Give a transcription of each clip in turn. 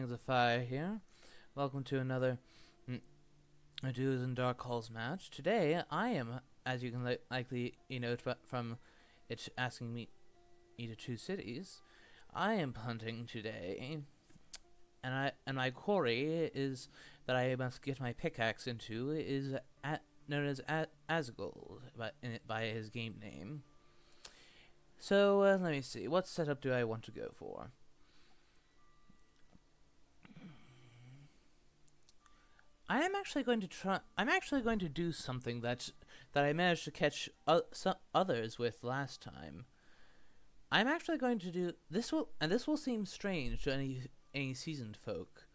Fangs of Fire here. Welcome to another Dudes and Dark Halls match. Today, I am, as you can likely note from it asking me to choose cities, I am hunting today, and my quarry is that I must get my pickaxe into is known as Azaghal8 by his game name. So let me see, what setup do I want to go for? I'm actually going to do something that I managed to catch some others with last time. I'm actually going to do this will seem strange to any seasoned folk,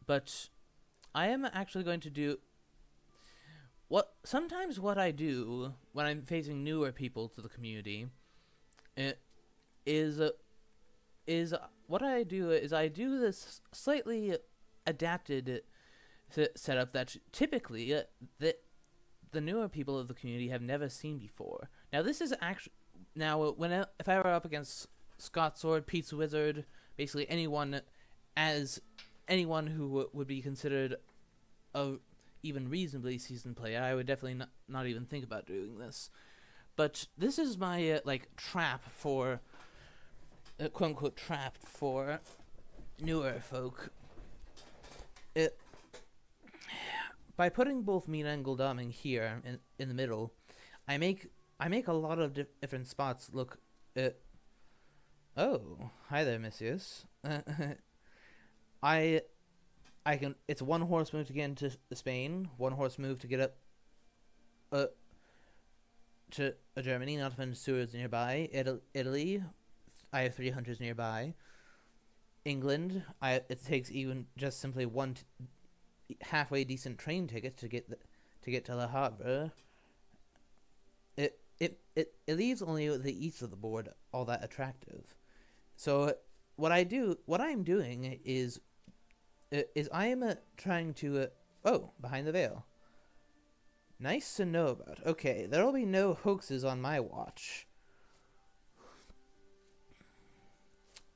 but I am actually going to do what I do when I'm facing newer people to the community. Is what I do is I do this slightly adapted setup that typically the newer people of the community have never seen before. Now this is actually if I were up against Scott Sword, Pizza Wizard, basically anyone who would be considered a even reasonably seasoned player, I would definitely not even think about doing this. But this is my trap for quote unquote trap for newer folk. By putting both Mina and Goldaming here in the middle, I make a lot of different spots look. Oh, hi there, Messias. I can. It's one horse move to get into Spain. One horse move to get up. To Germany, not to find sewers nearby. Italy, I have 3 hunters nearby. England, it takes even just simply one halfway decent train ticket to get to Le Havre. It leaves only the east of the board all that attractive. So what I'm doing is I am trying to behind the veil. Nice to know about. Okay, there'll be no hoaxes on my watch.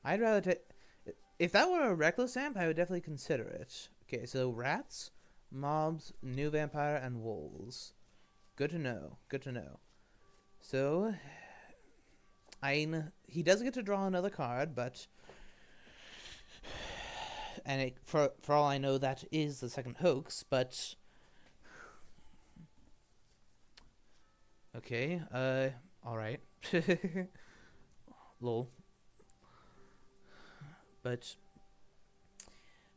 I'd rather take. If that were a reckless amp, I would definitely consider it. Okay, so rats, mobs, new vampire, and wolves. Good to know. Good to know. So, he does get to draw another card, but for all I know, that is the second hoax. But okay, all right. Lol.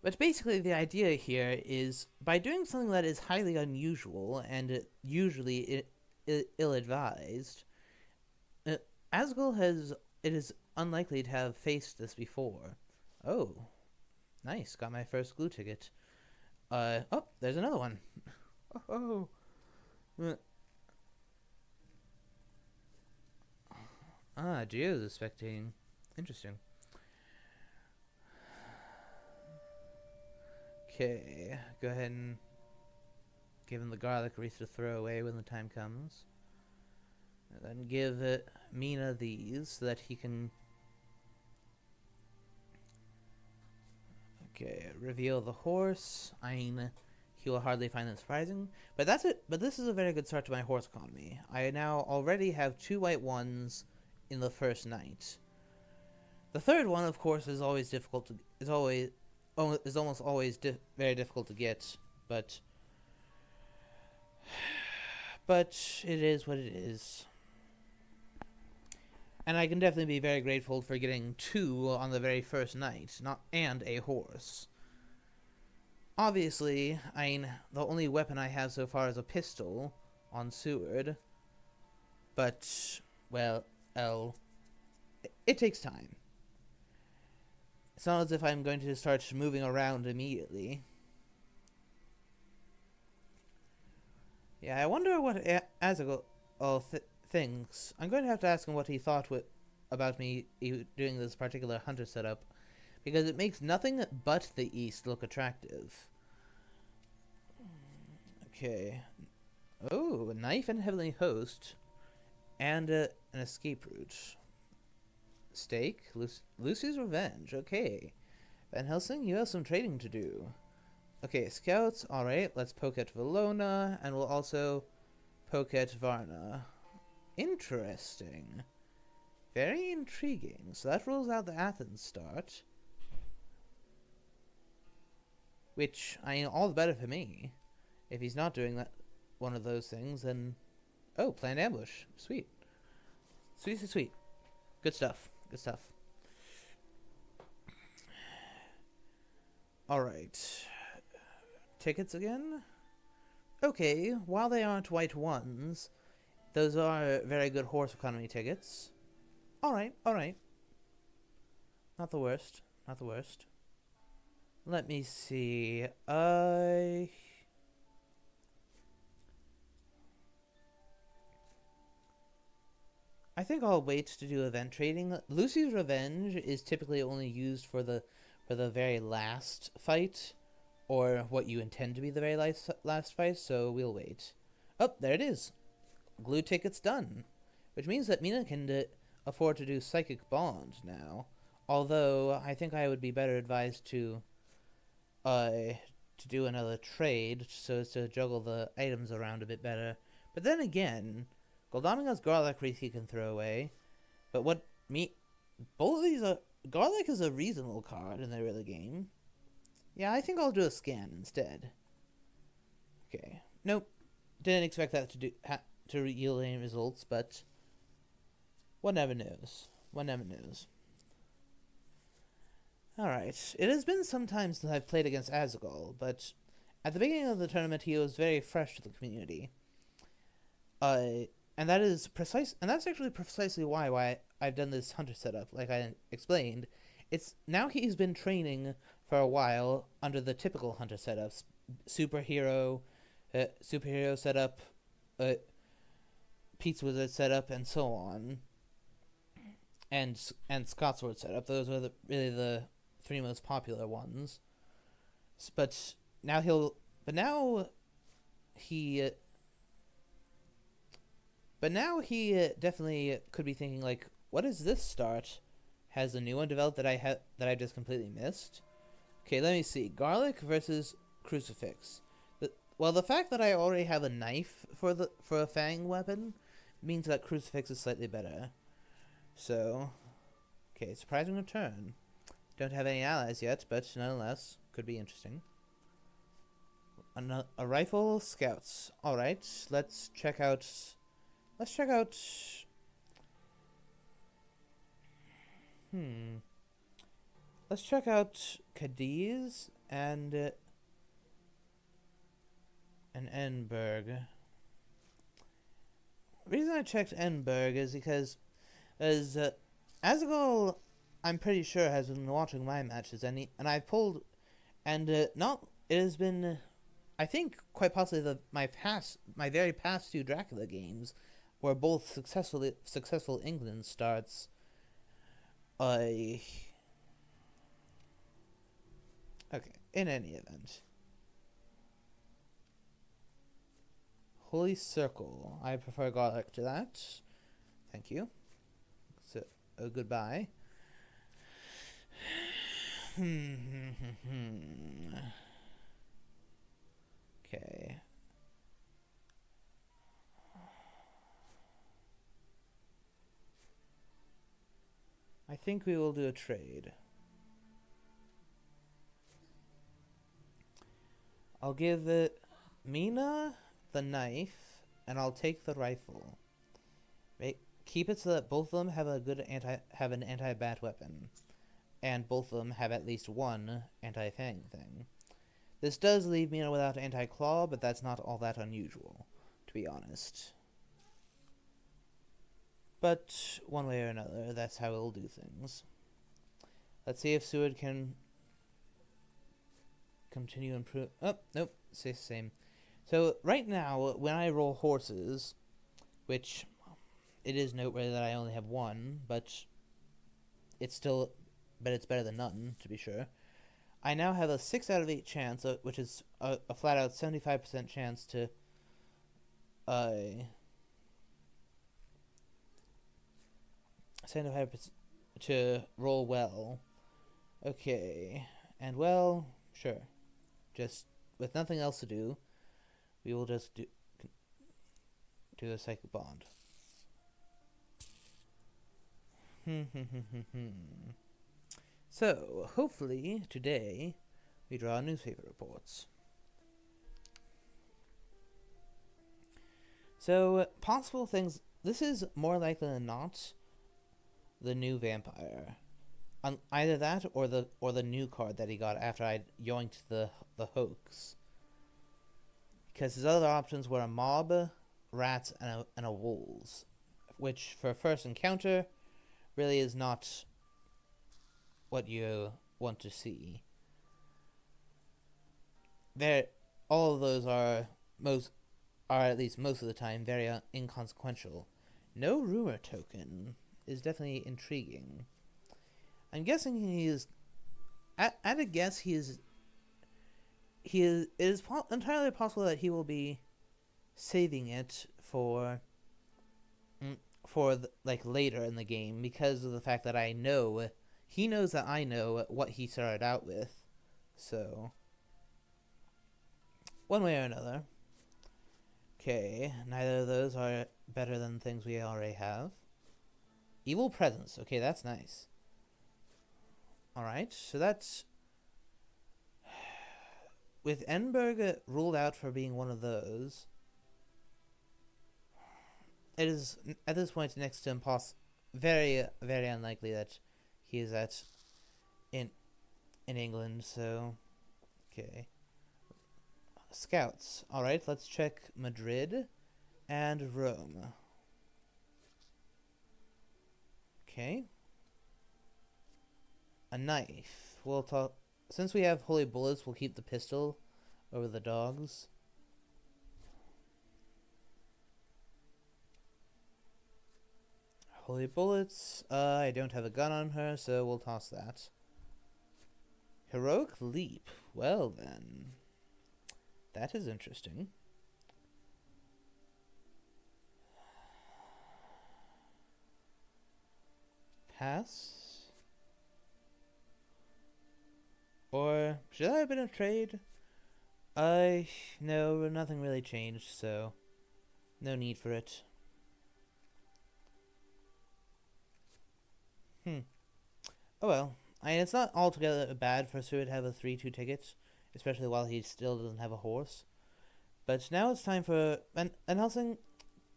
But basically the idea here is by doing something that is highly unusual and usually ill-advised, Azaghal is unlikely to have faced this before. Oh, nice, got my first glue ticket. Oh, there's another one. Oh. Gio's is spectating. Interesting. Okay, go ahead and give him the garlic wreath to throw away when the time comes. And then give Mina these so that he can... Okay, reveal the horse. He will hardly find that surprising. But that's it. But this is a very good start to my horse economy. I now already have 2 white ones in the first night. The third one, of course, is always difficult to... is almost always very difficult to get, but it is what it is. And I can definitely be very grateful for getting 2 on the very first night, and a horse. Obviously, the only weapon I have so far is a pistol on Seward, but, well, it takes time. It's not as if I'm going to start moving around immediately. Yeah, I wonder what Azaghal8 thinks. I'm going to have to ask him what he thought about me doing this particular hunter setup, because it makes nothing but the east look attractive. Okay. Oh, a knife and heavenly host, and an escape route. Steak? Lucy's Revenge. Okay. Van Helsing, you have some trading to do. Okay, scouts, alright, let's poke at Valona, and we'll also poke at Varna. Interesting. Very intriguing. So that rules out the Athens start. Which, I mean, all the better for me. If he's not doing that, one of those things, then... Oh, planned ambush. Sweet. Sweet, sweet, sweet. Good stuff. Good stuff. Alright. Tickets again? Okay, while they aren't white ones, those are very good horse economy tickets. Alright, alright. Not the worst. Not the worst. Let me see. I think I'll wait to do event trading. Lucy's Revenge is typically only used for the very last fight, or what you intend to be the very last fight, so we'll wait. Oh, there it is. Glue tickets done. Which means that Mina can afford to do Psychic Bond now. Although, I think I would be better advised to do another trade, so as to juggle the items around a bit better. But then again, Goldaminga's Garlic Wreath he can throw away. But both of these are... Garlic is a reasonable card in the early game. Yeah, I think I'll do a scan instead. Okay. Nope. Didn't expect that to yield any results, but one never knows. One never knows. Alright. It has been some time since I've played against Azaghal, but at the beginning of the tournament he was very fresh to the community. And that's actually precisely why I've done this hunter setup, like I explained. It's now he's been training for a while under the typical hunter setups, superhero setup, Pete's Wizard setup, and so on, and Scotsword setup. Those are really the three most popular ones. But now he definitely could be thinking, like, what is this start? Has a new one developed that I've just completely missed? Okay, let me see. Garlic versus Crucifix. The fact that I already have a knife for a Fang weapon means that Crucifix is slightly better. So, okay, surprising return. Don't have any allies yet, but nonetheless, could be interesting. A rifle, scouts. Alright, let's check out... Let's check out Cadiz and Enberg. The reason I checked Enberg is because Azaghal, I'm pretty sure, has been watching my matches, and I've pulled, and it has been, I think, quite possibly my very past two Dracula games were both successful England starts. Okay, in any event. Holy Circle. I prefer Garlic to that. Thank you. So, goodbye. Okay. I think we will do a trade. I'll give Mina the knife, and I'll take the rifle. Right? Keep it so that both of them have an anti-bat weapon, and both of them have at least one anti-fang thing. This does leave Mina without anti-claw, but that's not all that unusual, to be honest. But one way or another, that's how we'll do things. Let's see if Seward can continue improve. Oh, nope, stays the same. So right now, when I roll horses, which it is noteworthy that I only have one, but it's better than none, to be sure. I now have a 6 out of 8 chance, which is a flat out 75% chance to 75% to roll well. Okay. And well, sure. Just with nothing else to do, we will just do a psychic bond. So, hopefully, today, we draw newspaper reports. So, possible things. This is more likely than not the new vampire. Either that or the new card that he got after I yoinked the hoax. Because his other options were a mob, rats, and a wolves, which for a first encounter really is not what you want to see. All of those are at least most of the time very inconsequential. No rumor token is definitely intriguing. I'm guessing he is. At a guess, it is entirely possible that he will be saving it for later in the game, because of the fact that he knows that I know what he started out with. So, one way or another. Okay, neither of those are better than things we already have. Evil presence. Okay, that's nice. Alright, so that's... With Enberg ruled out for being one of those, it is, at this point, next to very, very unlikely that he is in England, so... Okay. Scouts. Alright, let's check Madrid and Rome. Okay. A knife. We'll talk. Since we have holy bullets, we'll keep the pistol over the dogs. Holy bullets. I don't have a gun on her, so we'll toss that. Heroic leap. Well then. That is interesting. Pass. Or should that have been a trade? No, nothing really changed, so no need for it. Oh well. It's not altogether bad for Sue to have a 3-2 ticket, especially while he still doesn't have a horse. But now it's time for... And Helsing,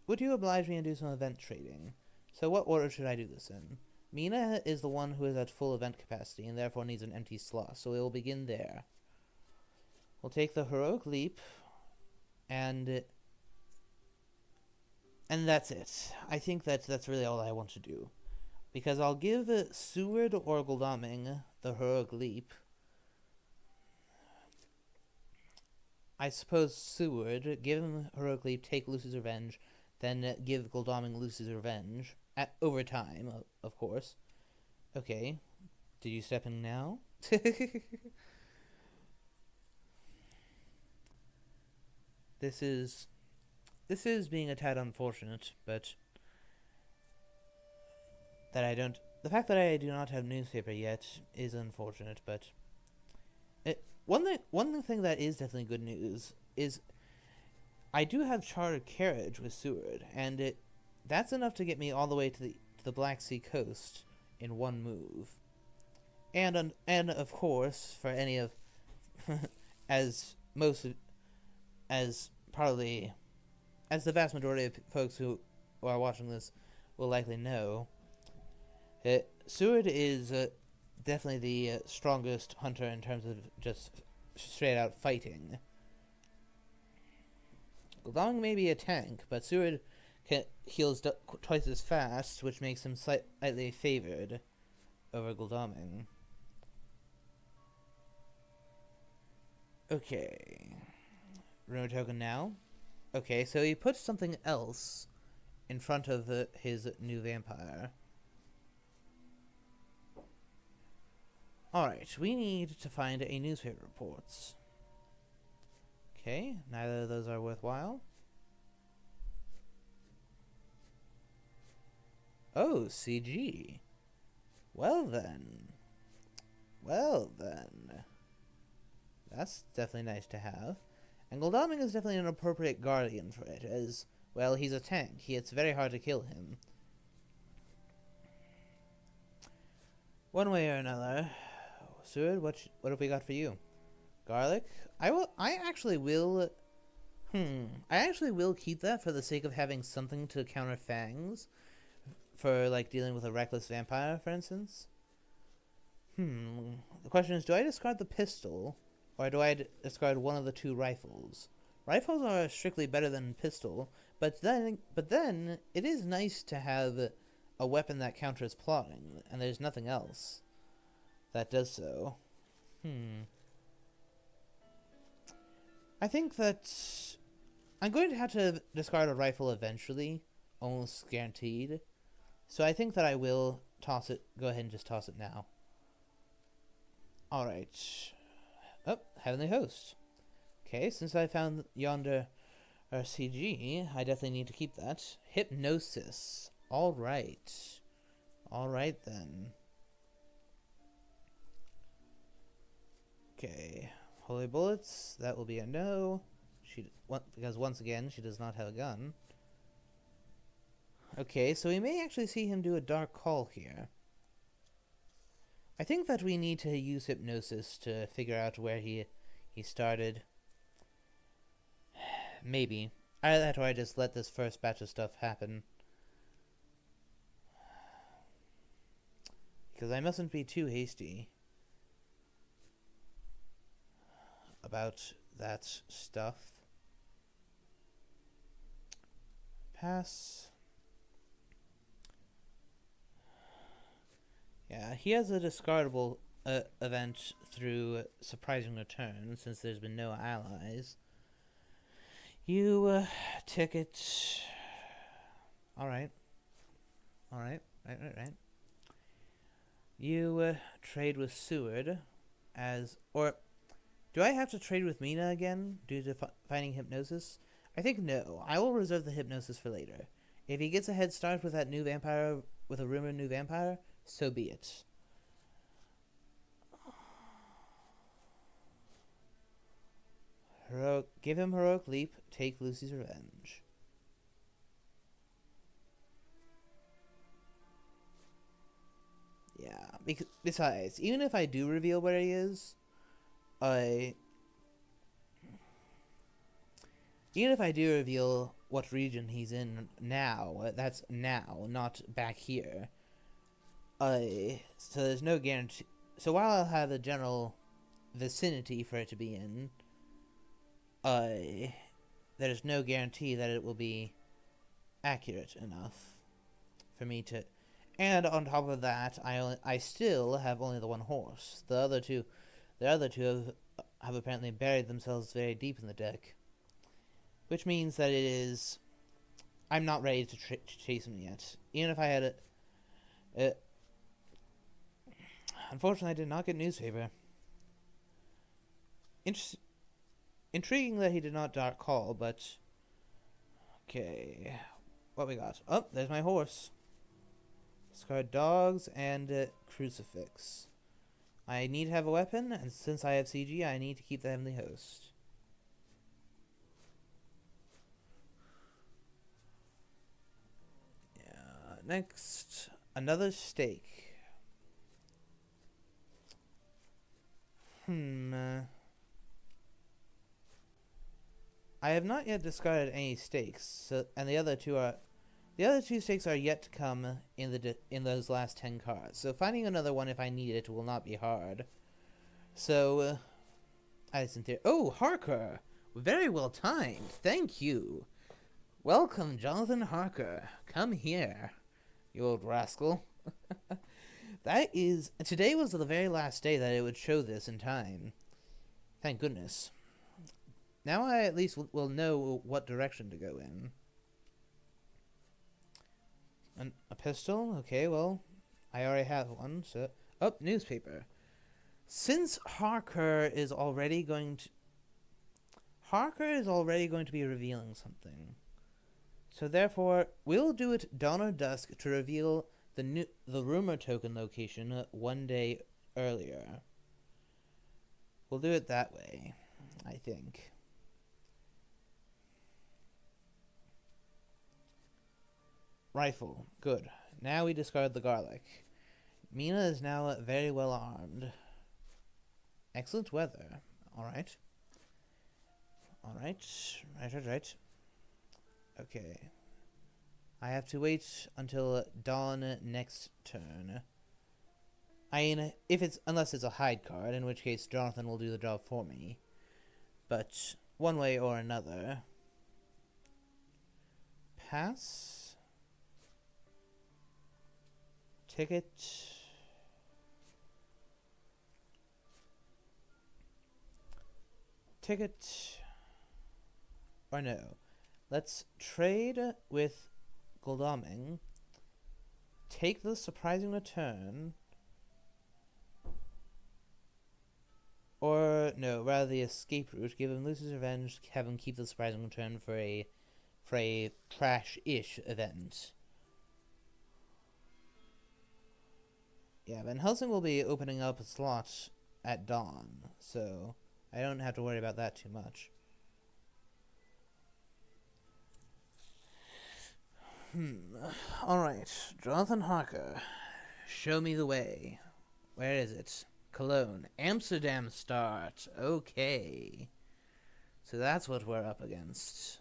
would you oblige me and do some event trading? So what order should I do this in? Mina is the one who is at full event capacity and therefore needs an empty slot, so we will begin there. We'll take the heroic leap, and that's it. I think that's really all I want to do, because I'll give Seward or Goldaming the heroic leap. I suppose Seward, give him heroic leap, take Lucy's revenge, then give Goldaming Lucy's revenge. Over time, of course. Okay. Did you step in now? This is being a tad unfortunate, but the fact that I do not have newspaper yet is unfortunate, but one thing that is definitely good news is I do have chartered carriage with Seward, and that's enough to get me all the way to the Black Sea coast in one move. And of course, for any of as the vast majority of folks who are watching this will likely know, Seward is definitely the strongest hunter in terms of just straight out fighting. Goldaming may be a tank, but Seward heals twice as fast, which makes him slightly favored over Goldaming. Okay. Rumor token now. Okay, so he puts something else in front of his new vampire. Alright, we need to find a newspaper reports. Okay, neither of those are worthwhile. Oh, CG. Well then. That's definitely nice to have. And Goldaming is definitely an appropriate guardian for it, as, well, he's a tank. It's very hard to kill him. One way or another. Seward, what have we got for you? Garlic? I actually will keep that for the sake of having something to counter Fangs. For, like, dealing with a reckless vampire, for instance. The question is, do I discard the pistol, or do I discard one of the two rifles? Rifles are strictly better than pistol, but then it is nice to have a weapon that counters plotting, and there's nothing else that does so. I think that I'm going to have to discard a rifle eventually, almost guaranteed. So I think that I will toss it. Go ahead and just toss it now. Alright. Oh, Heavenly Host. Okay, since I found yonder CG, I definitely need to keep that. Hypnosis. Alright. Alright then. Okay. Holy Bullets. That will be a no. Because once again, she does not have a gun. Okay, so we may actually see him do a dark call here. I think that we need to use hypnosis to figure out where he started. Maybe. Either that or I just let this first batch of stuff happen. Because I mustn't be too hasty about that stuff. Pass. Yeah, he has a discardable event through surprising return, since there's been no allies. You, ticket. Alright. Alright, right. You, trade with Seward as... Or, do I have to trade with Mina again due to finding hypnosis? I think no. I will reserve the hypnosis for later. If he gets a head start with that new vampire, with a rumored new vampire, so be it. Give him Heroic Leap, take Lucy's Revenge. Yeah, besides, even if I do reveal where he is, even if I do reveal what region he's in now, that's now, not back here. So there's no guarantee. So while I'll have a general vicinity for it to be in, there's no guarantee that it will be accurate enough for me to. And on top of that, I still have only the one horse. The other two have apparently buried themselves very deep in the deck, which means that I'm not ready to chase them yet. Even if I had unfortunately, I did not get newspaper. Intriguing that he did not dark call, but okay, what we got? Oh, there's my horse. Discard dogs and crucifix. I need to have a weapon, and since I have CG, I need to keep the Heavenly Host. Yeah. Next, another stake. I have not yet discarded any stakes, and the other two stakes are yet to come in those last 10 cards. So finding another one if I need it will not be hard. So, oh, Harker! Very well timed. Thank you. Welcome, Jonathan Harker. Come here, you old rascal. Today was the very last day that it would show this in time. Thank goodness. Now I at least will know what direction to go in. A pistol? Okay, well, I already have one, so... Oh, newspaper. Since Harker is already going to be revealing something. So therefore, we'll do it dawn or dusk to reveal the rumor token location one day earlier. We'll do it that way, I think. Rifle. Good. Now we discard the garlic. Mina is now very well armed. Excellent weather. Alright. Alright. Right. Okay. I have to wait until dawn next turn. I mean, unless it's a hide card, in which case Jonathan will do the job for me. But one way or another. Pass. Ticket. Ticket. Or no. Let's trade with Goldaming. Take the surprising return. Or, no, rather the escape route. Give him Lucy's Revenge, have him keep the surprising return for a trash-ish event. Yeah, Van Helsing will be opening up a slot at dawn, so I don't have to worry about that too much. Alright, Jonathan Harker. Show me the way. Where is it? Cologne. Amsterdam start. Okay. So that's what we're up against.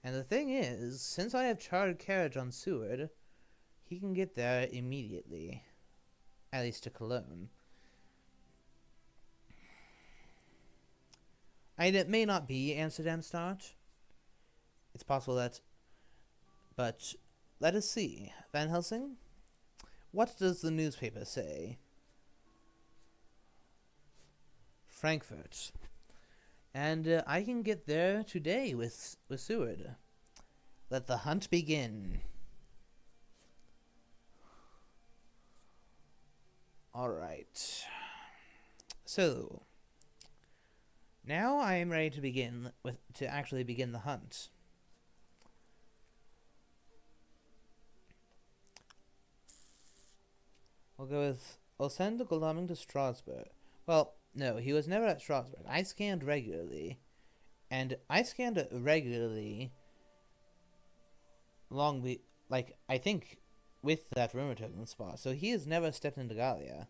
And the thing is, since I have chartered carriage on Seward, he can get there immediately. At least to Cologne. And it may not be Amsterdam start. It's possible that... But let us see. Van Helsing? What does the newspaper say? Frankfurt. And I can get there today with Seward. Let the hunt begin. Alright. So, now I am ready to actually begin the hunt. I'll send the Goldaming to Strasbourg. Well, no, he was never at Strasbourg. I scanned regularly. And I scanned regularly I think, with that rumor token spot. So he has never stepped into Gallia.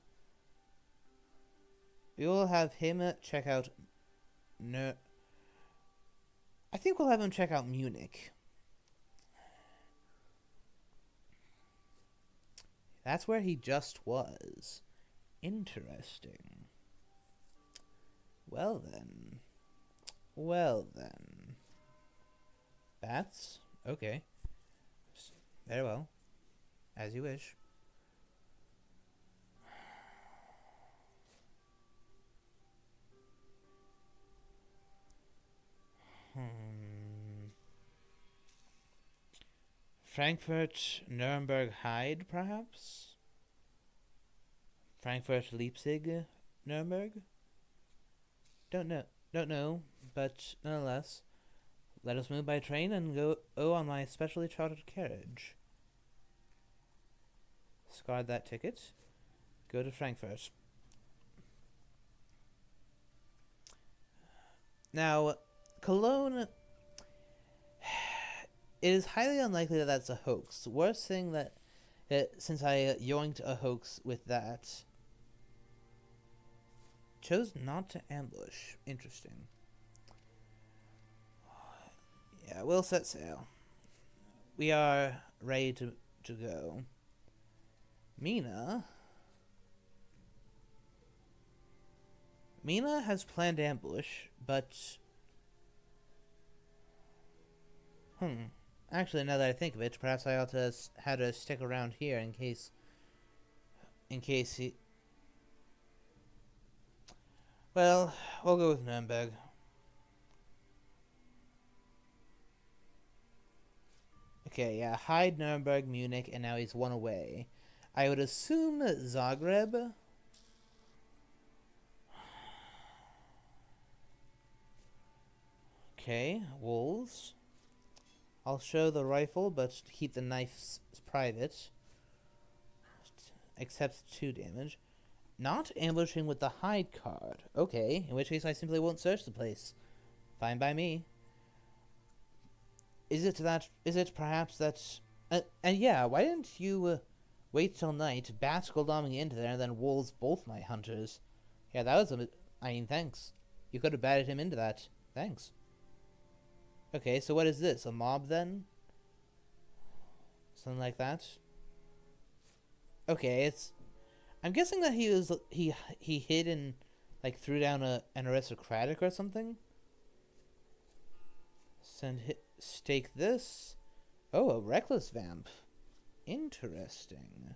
We will have him check out... No... I think we'll have him check out Munich. That's where he just was. Interesting. Well then. Bats? Okay. Very well. As you wish. Frankfurt, Nuremberg, Hyde, perhaps? Frankfurt, Leipzig, Nuremberg? Don't know, but nonetheless, let us move by train and go on my specially chartered carriage. Discard that ticket. Go to Frankfurt. Now, Cologne... It is highly unlikely that that's a hoax. The worst thing that... since I yoinked a hoax with that... Chose not to ambush. Interesting. Yeah, we'll set sail. We are ready to go. Mina has planned ambush, but... Actually, now that I think of it, perhaps I ought to have to stick around here in case he... Well, we'll go with Nuremberg. Okay, yeah, Hyde, Nuremberg, Munich, and now he's one away. I would assume Zagreb. Okay, wolves. I'll show the rifle, but keep the knife private. Accepts 2 damage. Not ambushing with the hide card. Okay, in which case I simply won't search the place. Fine by me. Is it perhaps that... and yeah, why didn't you wait till night, bats go bombing into there, and then wolves both my hunters? Yeah, that was thanks. You could have batted him into that. Thanks. Okay, so what is this? A mob then? Something like that? Okay, it's... I'm guessing that he hid and, like, threw down an aristocratic or something? Stake this. Oh, a reckless vamp. Interesting.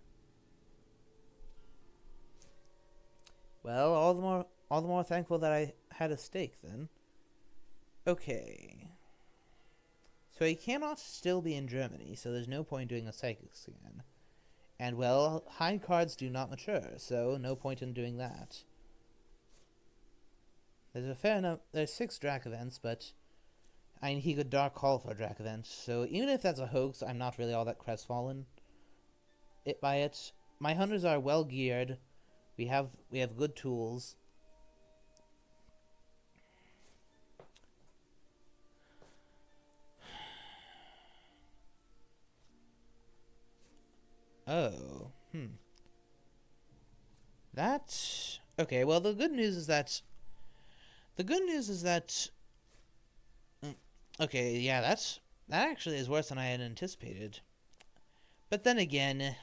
Well, all the more thankful that I had a stake then. Okay. So he cannot still be in Germany, so there's no point doing a psychic scan. And well, hide cards do not mature, so no point in doing that. There's a fair enough. There's 6 Drac events, but he could Dark Call for a Drac event, so even if that's a hoax, I'm not really all that crestfallen by it. My hunters are well geared. We have good tools. Oh, That... Okay, well, the good news is that... Okay, yeah, that actually is worse than I had anticipated. But then again,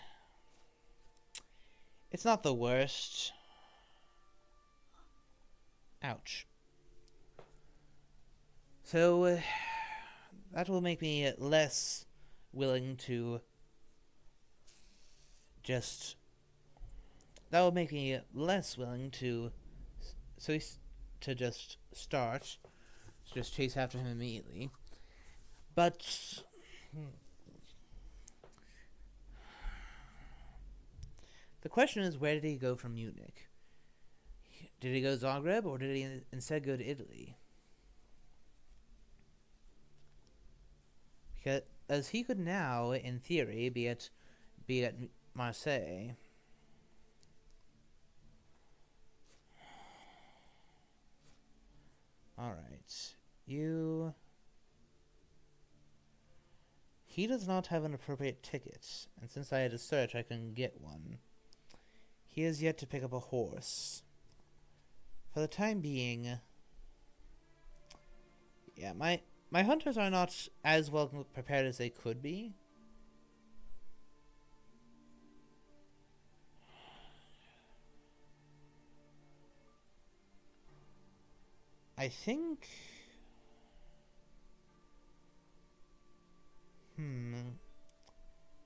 it's not the worst. Ouch. So, that will make me less willing to just... That will make me less willing to just start. Just chase after him immediately. But... The question is, where did he go from Munich? Did he go to Zagreb, or did he instead go to Italy? Because he could now, in theory, be at Marseille. Alright. He does not have an appropriate ticket, and since I had to search, I can get one. He has yet to pick up a horse. For the time being... Yeah, my hunters are not as well prepared as they could be. I think...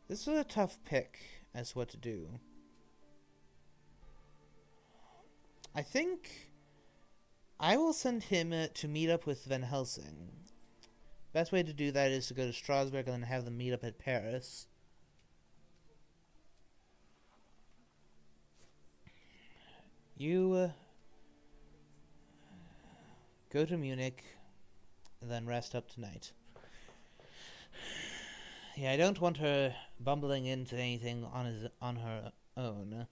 This is a tough pick as to what to do. I think I will send him to meet up with Van Helsing. Best way to do that is to go to Strasbourg and then have them meet up at Paris. You go to Munich and then rest up tonight. Yeah, I don't want her bumbling into anything on her own.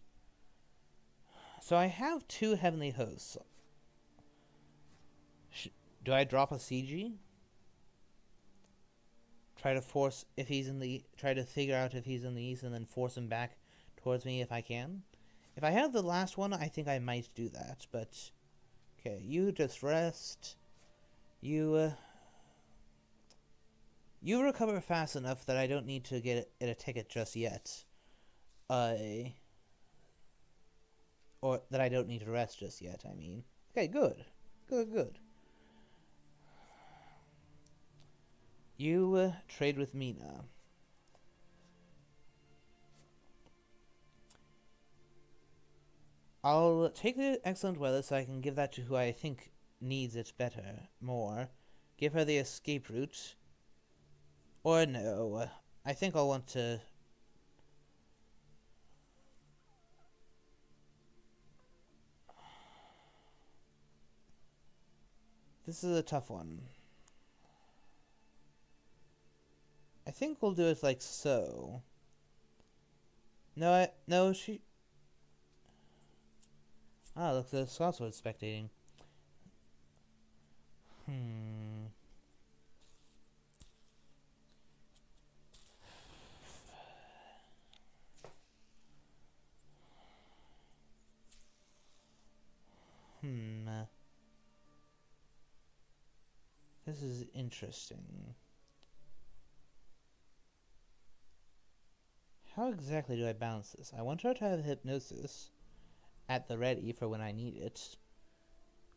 So I have 2 heavenly hosts. Do I drop a CG? Try to figure out if he's in the east and then force him back towards me if I can. If I have the last one, I think I might do that, but... Okay, you just rest. You recover fast enough that I don't need to get a ticket just yet. Or that I don't need to rest just yet, I mean. Okay, good. Good. You trade with Mina. I'll take the excellent weather so I can give that to who I think needs it more. Give her the escape route. Or no, I think I'll want to... This is a tough one. I think we'll do it like so. No, she... Ah, look, the also is spectating. Hmm. Hmm. This is interesting. How exactly do I balance this? I want her to have hypnosis at the ready for when I need it.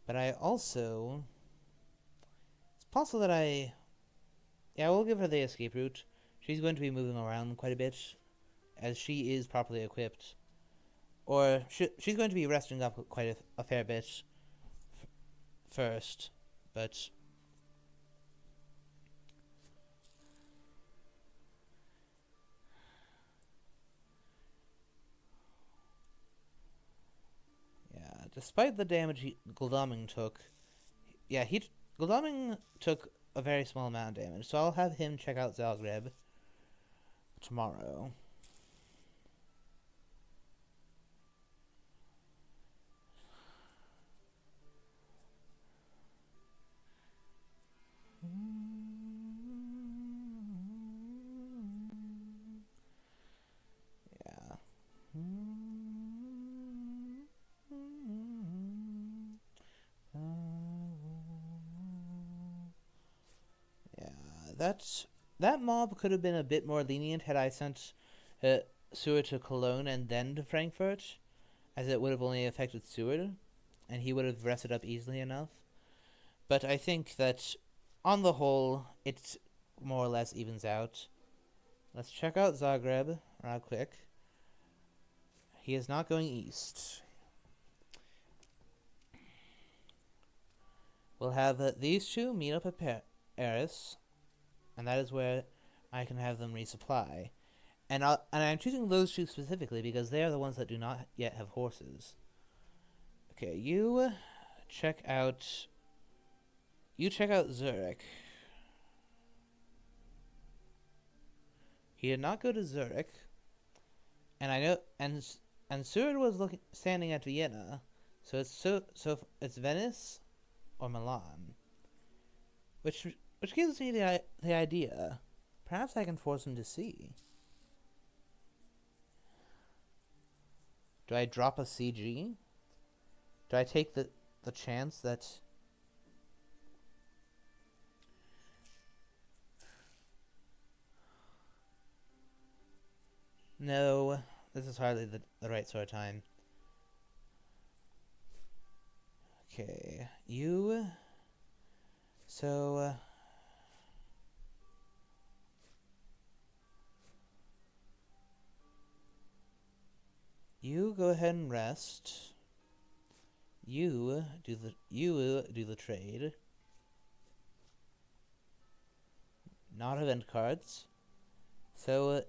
But I also... It's possible that Yeah, we'll give her the escape route. She's going to be moving around quite a bit, as she is properly equipped. Or she's going to be resting up quite a fair bit first. But... Yeah, despite the damage Gul'daming took... Yeah, Gul'daming took a very small amount of damage, so I'll have him check out Azaghal8 tomorrow. Yeah. Yeah, that mob could have been a bit more lenient had I sent Seward to Cologne and then to Frankfurt, as it would have only affected Seward, and he would have rested up easily enough. But I think that, on the whole, it more or less evens out. Let's check out Zagreb real quick. He is not going east. We'll have these two meet up at Paris, and that is where I can have them resupply. And I'm choosing those two specifically because they are the ones that do not yet have horses. Okay, you check out Zurich. He did not go to Zurich, and I know and Seward was standing at Vienna, so it's Venice or Milan, which gives me the idea. Perhaps I can force him to see. Do I drop a CG? Do I take the chance that... No, this is hardly the right sort of time. Okay, you... So... you go ahead and rest. You do the trade. Not event cards. So,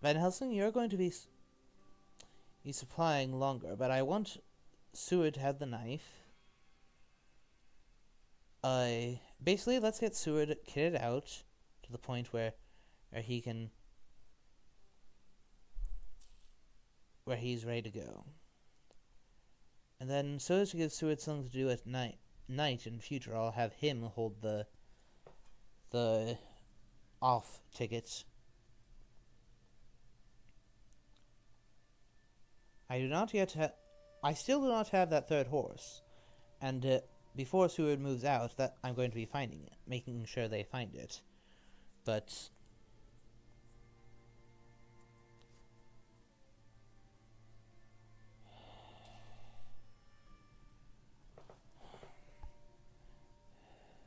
Van Helsing, you're going to be supplying longer, but I want Seward to have the knife. Basically, let's get Seward kitted out to the point where he can... where he's ready to go. And then, so as to give Seward something to do at night in future, I'll have him hold the off tickets. I still do not have that third horse, and before Seward moves out, that I'm going to be finding it, making sure they find it. But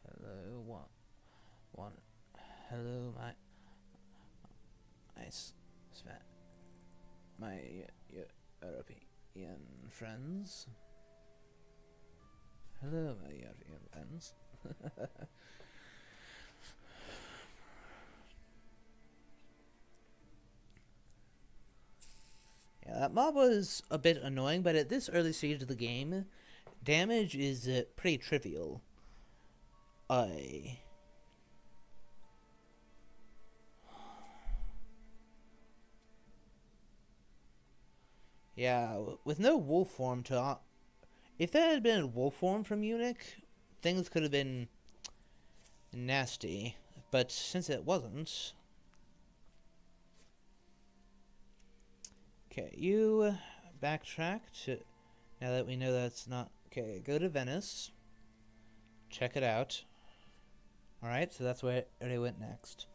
hello, one. Hello, my European friends. Hello, my European friends. Yeah, that mob was a bit annoying, but at this early stage of the game, damage is pretty trivial. Yeah, with no wolf form to If that had been a wolf form from Munich, things could have been nasty. But since it wasn't... Okay, you backtrack to... Now that we know that's not... Okay, go to Venice. Check it out. Alright, so that's where they went next.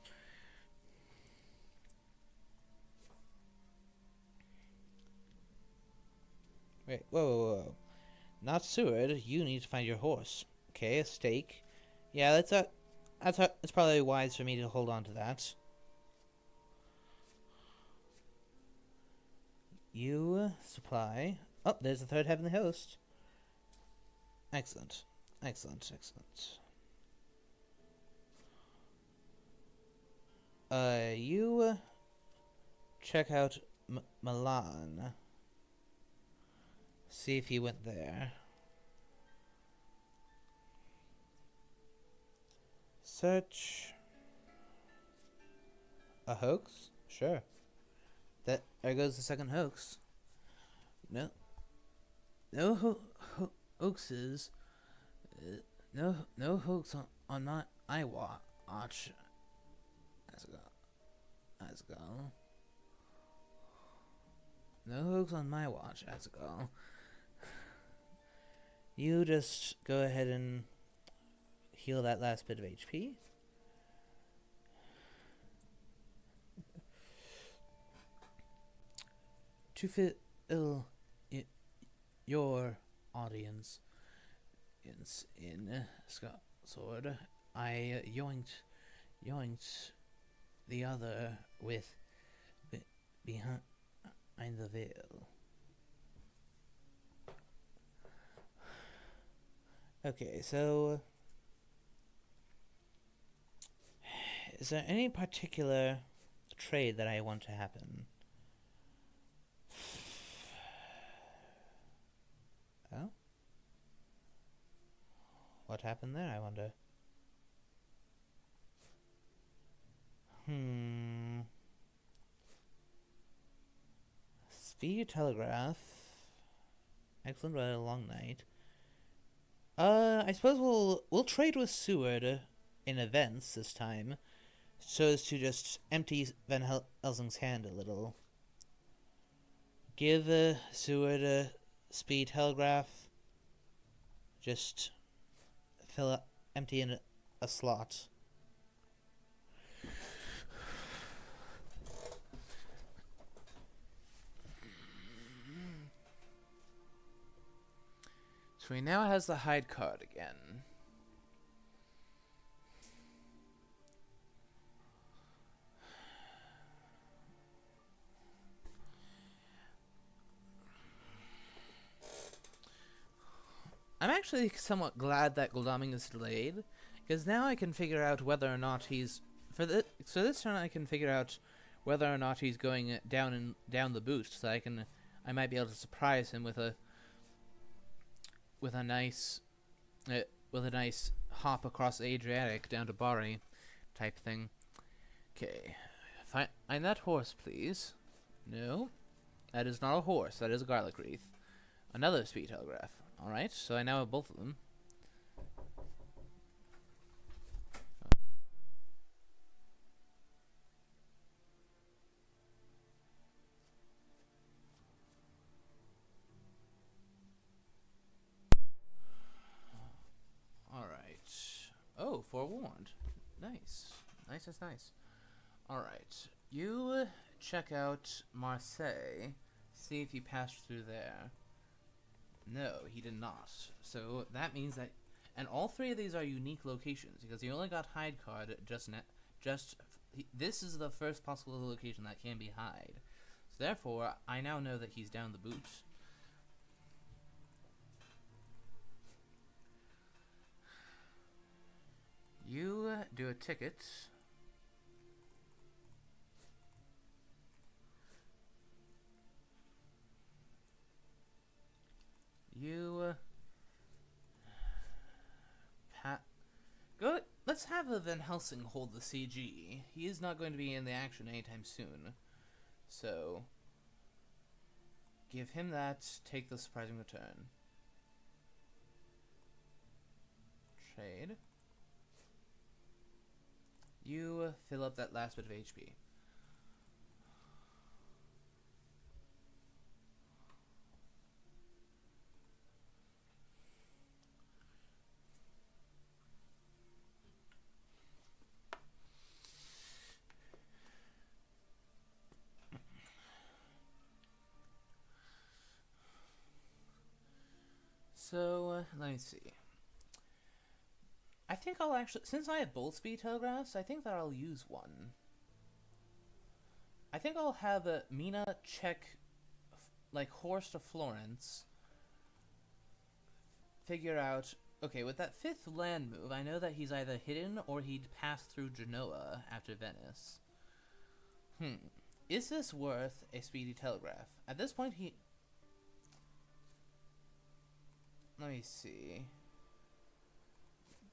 Wait, whoa. Not Seward, you need to find your horse. Okay, a stake. Yeah, it's probably wise for me to hold on to that. You supply. Oh, there's the third heavenly host. Excellent. You check out Milan. See if he went there. Search. A hoax? Sure. There goes the second hoax. No hoaxes. No hoax on my watch. Azaghal. No hoax on my watch, Azaghal. You just go ahead and heal that last bit of HP. To fill your audience in Sword, I yoinked the other with behind the veil. Okay, so is there any particular trade that I want to happen? Oh? What happened there, I wonder? Speed telegraph. Excellent, but a long night. I suppose we'll trade with Seward in events this time, so as to just empty Van Helsing's hand a little. Give Seward a speed telegraph. Just empty in a slot. So he now has the hide card again. I'm actually somewhat glad that Goldaming is delayed, because now I can figure out whether or not he's so this turn I can figure out whether or not he's going down the boost, so I might be able to surprise him with a nice hop across the Adriatic down to Bari type thing. Okay, find that horse, please. No, that is not a horse. That is a garlic wreath. Another speed telegraph. Alright, so I now have both of them. Alright. Oh, forewarned. Nice. Nice. Alright. You check out Marseille. See if you passed through there. No, he did not. So that means that, and all three of these are unique locations because he only got hide card this is the first possible location that can be hide. So therefore, I now know that he's down the boot. You do a ticket. You go. Let's have Van Helsing hold the CG. He is not going to be in the action anytime soon, so give him that. Take the surprising return. Trade. You fill up that last bit of HP. So, let me see. I think I'll actually, since I have both speed telegraphs, I think that I'll use one. I think I'll have Mina check, like, horse to Florence. Figure out, okay, with that 5th land move, I know that he's either hidden or he'd pass through Genoa after Venice. Is this worth a speedy telegraph? At this point, let me see.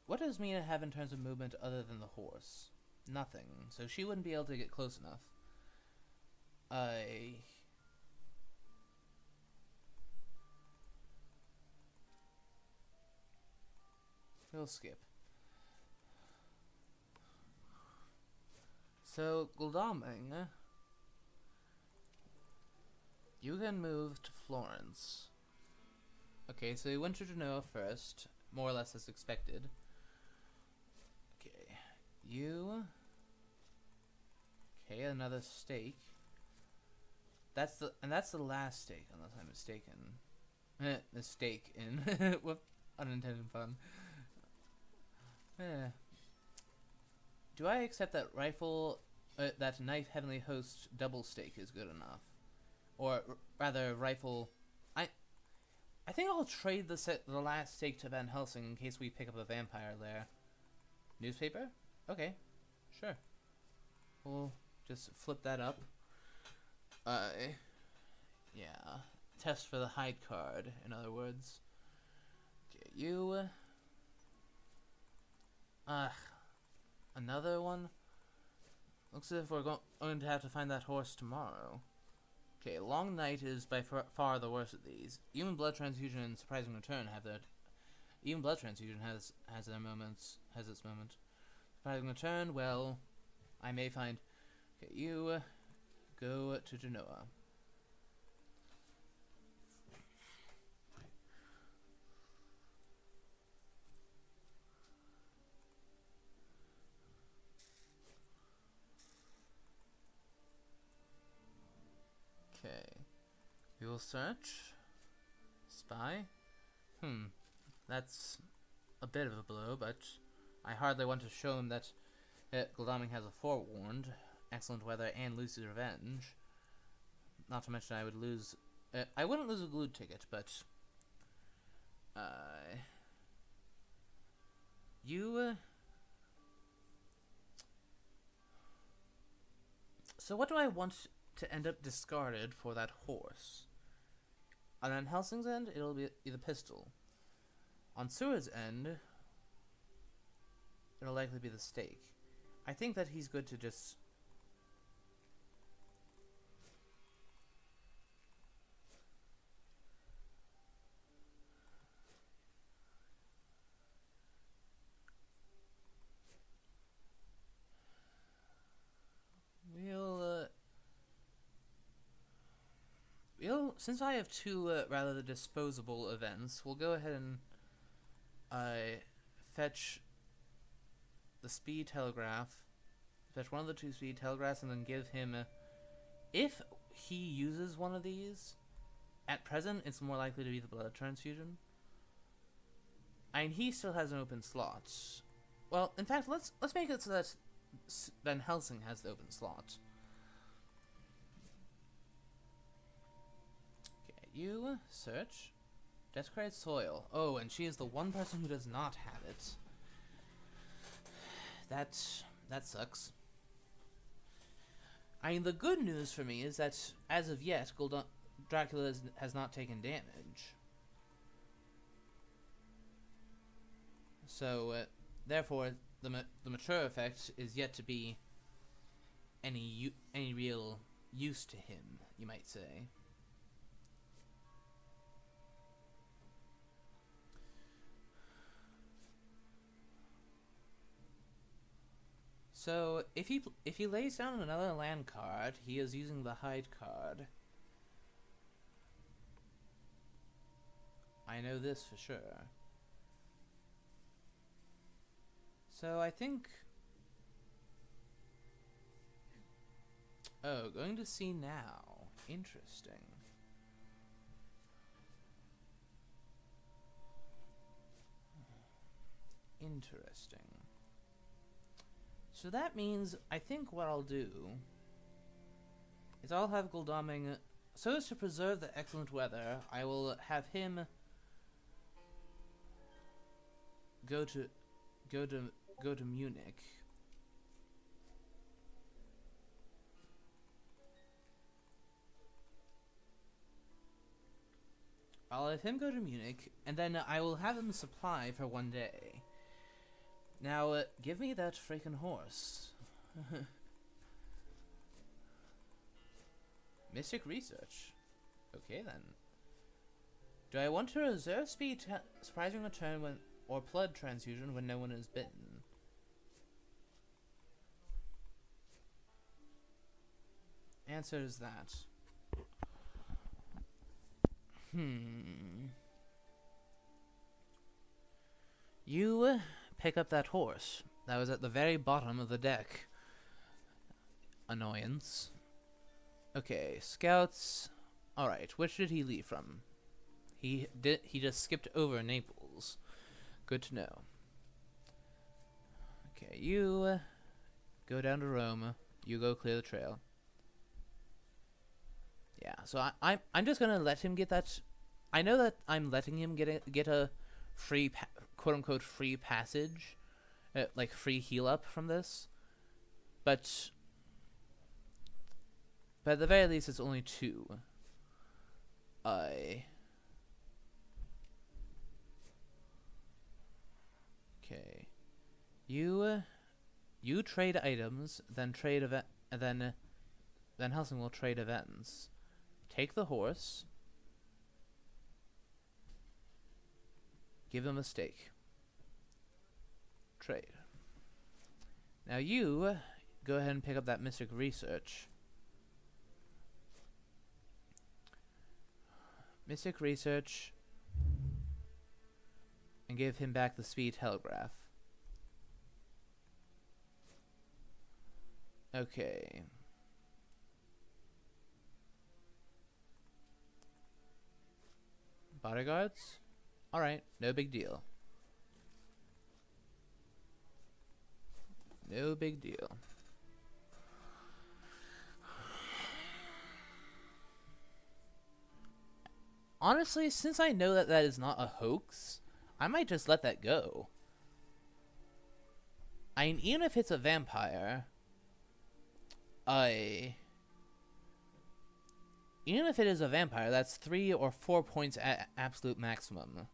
What does Mina have in terms of movement other than the horse? Nothing. So she wouldn't be able to get close enough. We'll skip. So, Godalming, you can move to Florence. Okay, so you went to Genoa first, more or less as expected. Okay, you... Okay, another stake. That's the last stake, unless I'm mistaken. Mistake in whoop, unintended pun. Do I accept that that Knight Heavenly Host double stake is good enough? Or rather, rifle... I think I'll trade the last stake to Van Helsing in case we pick up a vampire lair. Newspaper? Okay, sure. We'll just flip that up. Yeah. Test for the hide card, in other words. Okay, you... Another one? Looks as if we're going to have to find that horse tomorrow. Okay, Long Night is by far the worst of these. Even Blood Transfusion and Surprising Return have their... Even Blood Transfusion has their moments, has its moment. Surprising Return, well, I may find... Okay, you go to Genoa. Okay. We will search. Spy? That's a bit of a blow, but I hardly want to show him that Godalming has a forewarned, excellent weather, and Lucy's revenge. Not to mention I would lose... I wouldn't lose a glued ticket, but... You... So what do I want to end up discarded for that horse? On Van Helsing's end, it'll be the pistol. On Seward's end, it'll likely be the stake. I think that he's good to just... Since I have two rather disposable events, we'll go ahead and fetch the speed telegraph, fetch one of the 2 speed telegraphs, and then give him if he uses one of these, at present it's more likely to be the blood transfusion. I mean, he still has an open slot. Well, in fact, let's make it so that Van Helsing has the open slot. You search. Desecrated soil. Oh, and she is the one person who does not have it. That sucks. I mean, the good news for me is that, as of yet, Dracula has not taken damage. So, therefore, the mature effect is yet to be any real use to him, you might say. So if he lays down another land card, he is using the hide card. I know this for sure. So I think... Oh, going to see now. Interesting. Interesting. So that means, I think what I'll do is I'll have Gul'daming, so as to preserve the excellent weather, I will have him go to Munich. I'll have him go to Munich, and then I will have him supply for 1 day. Now, give me that freaking horse. Mystic Research. Okay, then. Do I want to reserve speed surprising return when, or blood transfusion when no one is bitten? Answer is that. You pick up that horse. That was at the very bottom of the deck. Annoyance. Okay, scouts. Alright, which did he leave from? He just skipped over Naples. Good to know. Okay, you go down to Rome. You go clear the trail. Yeah, so I'm just gonna let him get that. I know that I'm letting him get a free quote unquote free passage, like free heal up from this, but at the very least it's only 2. Okay, you trade items, then trade event, and then Helsing will trade events. Take the horse. Give him a stake. Trade. Now you go ahead and pick up that Mystic Research. Mystic Research. And give him back the Speed Telegraph. Okay. Bodyguards? Alright, no big deal. No big deal. Honestly, since I know that that is not a hoax, I might just let that go. I mean, even if it's a vampire, even if it is a vampire, that's 3 or 4 points at absolute maximum.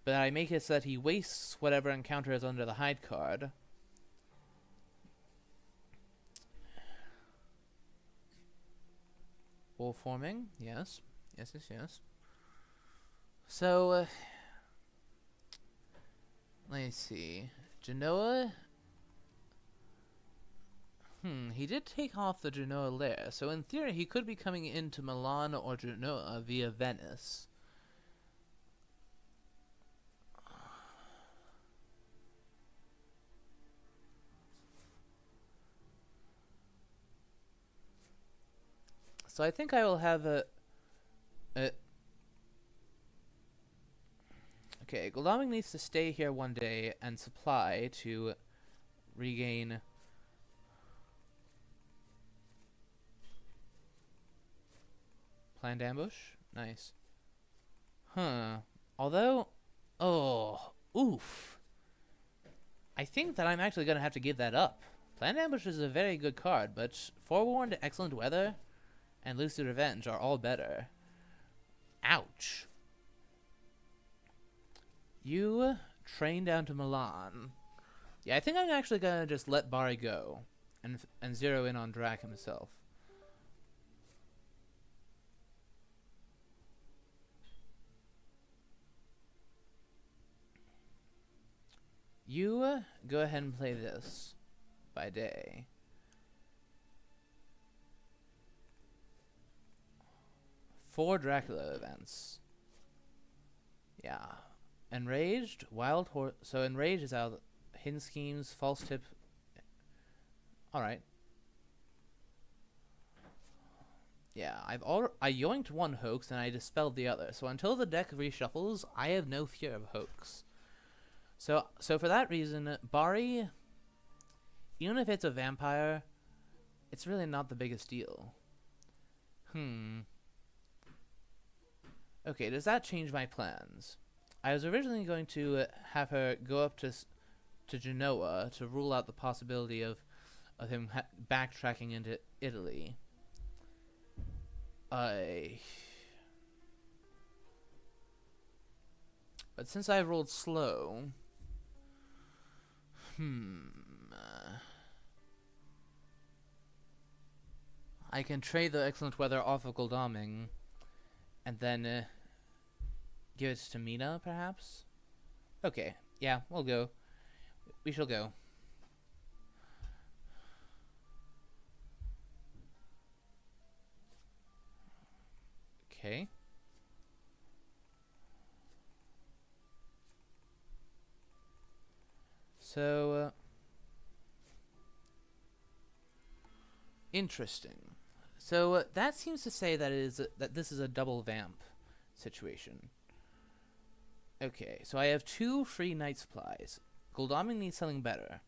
But I make it so that he wastes whatever encounter is under the hide card. Wolf forming, yes. Yes. So, let's see. Genoa... he did take off the Genoa lair, so in theory he could be coming into Milan or Genoa via Venice. So I think I will have a okay, Gul'daming needs to stay here 1 day and supply to regain... Planned ambush? Nice. Huh. Although... Oh. Oof. I think that I'm actually going to have to give that up. Planned ambush is a very good card, but Forewarned, Excellent Weather, and Lucid Revenge are all better. Ouch. You train down to Milan. Yeah, I think I'm actually going to just let Bari go and zero in on Drac himself. You go ahead and play this by day. Four Dracula events. Yeah. Enraged, Wild Horse. So Enraged is out. Hidden Schemes, False Tip. Alright. Yeah, I yoinked one hoax and I dispelled the other. So until the deck reshuffles, I have no fear of hoax. So for that reason, Bari, even if it's a vampire, it's really not the biggest deal. Okay, does that change my plans? I was originally going to have her go up to Genoa to rule out the possibility of him backtracking into Italy. But since I've rolled slow, I can trade the excellent weather off of Goldaming, and then give it to Mina, perhaps? Okay, yeah, we'll go. We shall go. Okay. So, interesting. So that seems to say that that this is a double vamp situation. Okay, so I have 2 free night supplies. Goldaming needs something better.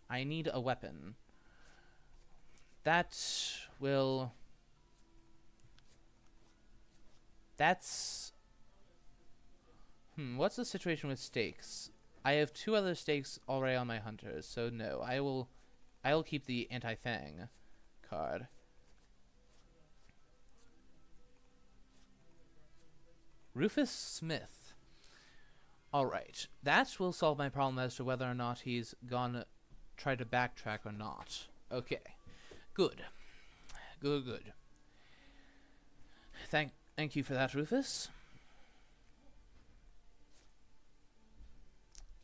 I need a weapon. That's... what's the situation with stakes? I have 2 other stakes already on my hunters, so no. I will keep the anti-fang card. Rufus Smith. Alright. That will solve my problem as to whether or not he's gonna try to backtrack or not. Okay. Good. Good. Thank you for that, Rufus.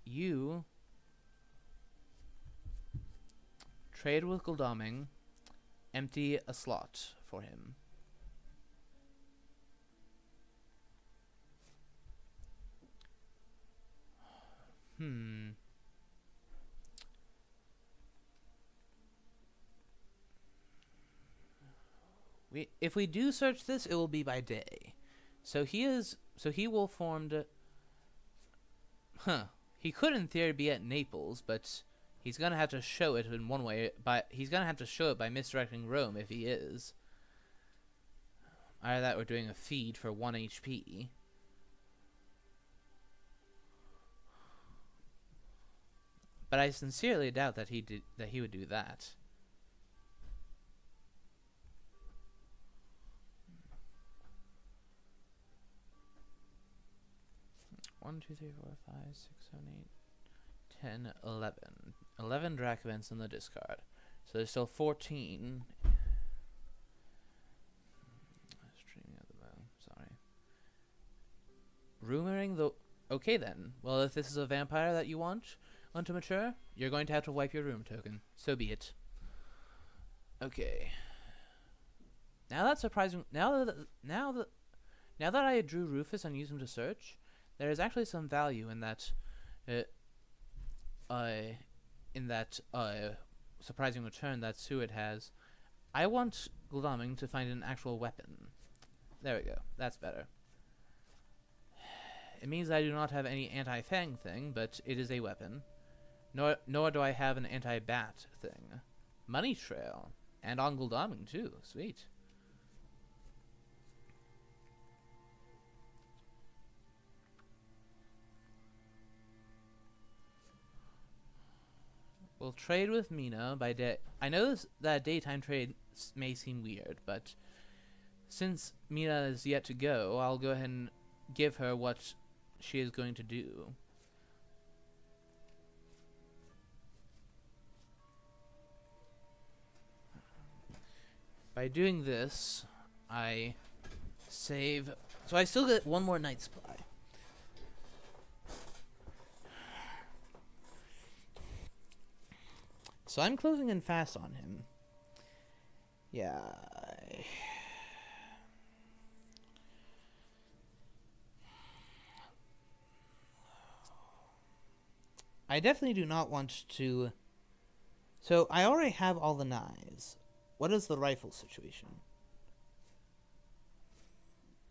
You trade with Goldaming, empty a slot for him. If we do search this, it will be by day. So he will formed. He could in theory be at Naples, but he's gonna have to show it in one way. He's gonna have to show it by misdirecting Rome if he is. Either that or doing a feed for 1 HP. But I sincerely doubt that he would do that. One, 2, 3, 4, 5, 6, 7, 8, 10, 11. 11 Drac events in the discard. So there's still 14. Streaming of the bow. Sorry. Rumoring the... Okay then. Well, if this is a vampire that you want to mature, you're going to have to wipe your room token. So be it. Okay. Now that's surprising. Now that I drew Rufus and used him to search, there is actually some value in that. Surprising return that Suet has. I want Goldaming to find an actual weapon. There we go. That's better. It means I do not have any anti-fang thing, but it is a weapon. Nor do I have an anti-bat thing. Money trail. And on Goldaming too. Sweet. We'll trade with Mina by day. I know that daytime trade may seem weird, but since Mina is yet to go, I'll go ahead and give her what she is going to do. By doing this, I save... So I still get 1 more night supply. So I'm closing in fast on him. Yeah. I definitely do not want to... So, I already have all the knives. What is the rifle situation?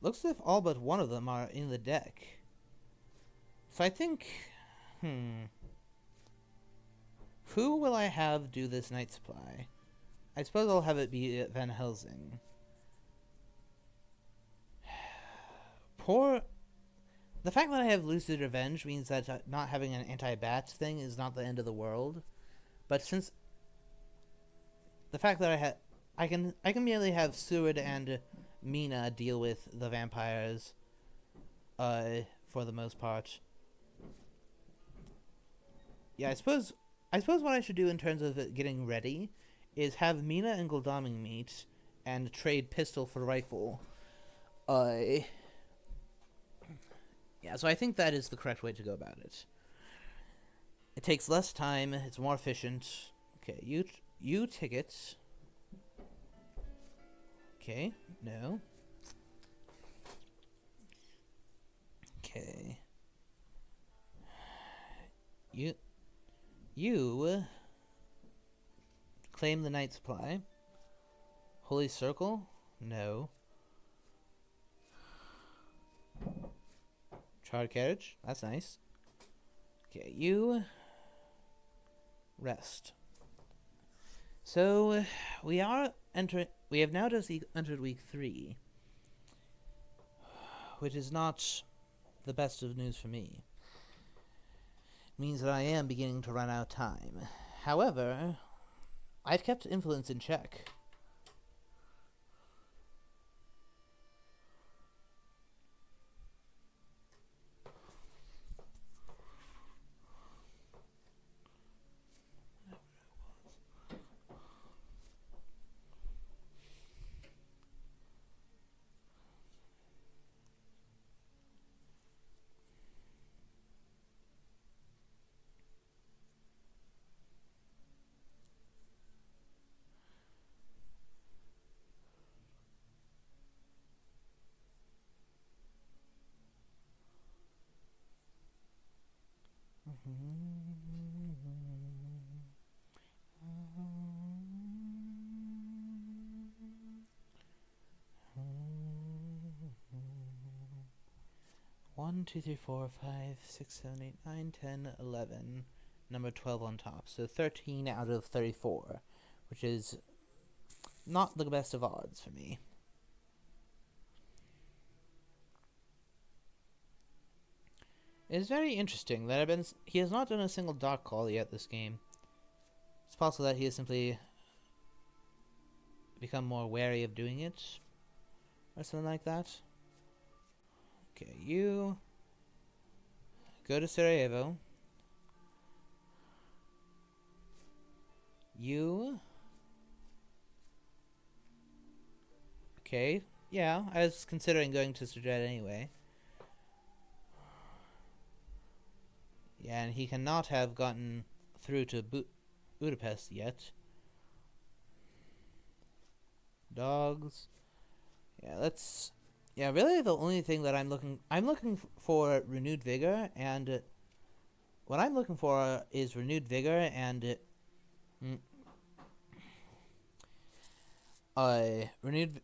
Looks as if all but one of them are in the deck. So I think... Who will I have do this night supply? I suppose I'll have it be Van Helsing. The fact that I have Lucid Revenge means that not having an anti-bat thing is not the end of the world. But since the fact that I can merely have Seward and Mina deal with the vampires, for the most part. Yeah, I suppose what I should do in terms of it getting ready is have Mina and Goldaming meet and trade pistol for rifle. Yeah, so I think that is the correct way to go about it. It takes less time, it's more efficient. Okay, you tickets. Okay, no. Okay. You claim the night supply. Holy Circle? No. Charred carriage? That's nice. Okay, you rest. So we have now just entered week 3, which is not the best of news for me. It means that I am beginning to run out of time. However, I've kept influence in check. One, 2, 3, 4, 5, 6, 7, 8, 9, 10, 11. Number 12 on top. So 13 out of 34, which is not the best of odds for me. It is very interesting that he has not done a single dark call yet this game. It's possible that he has simply become more wary of doing it, or something like that. Okay, you go to Sarajevo. You... Okay, yeah, I was considering going to Sudret anyway. Yeah, and he cannot have gotten through to Budapest yet. Dogs. Yeah, let's... Yeah, really the only thing that I'm looking for renewed vigor, and what I'm looking for is renewed vigor and renewed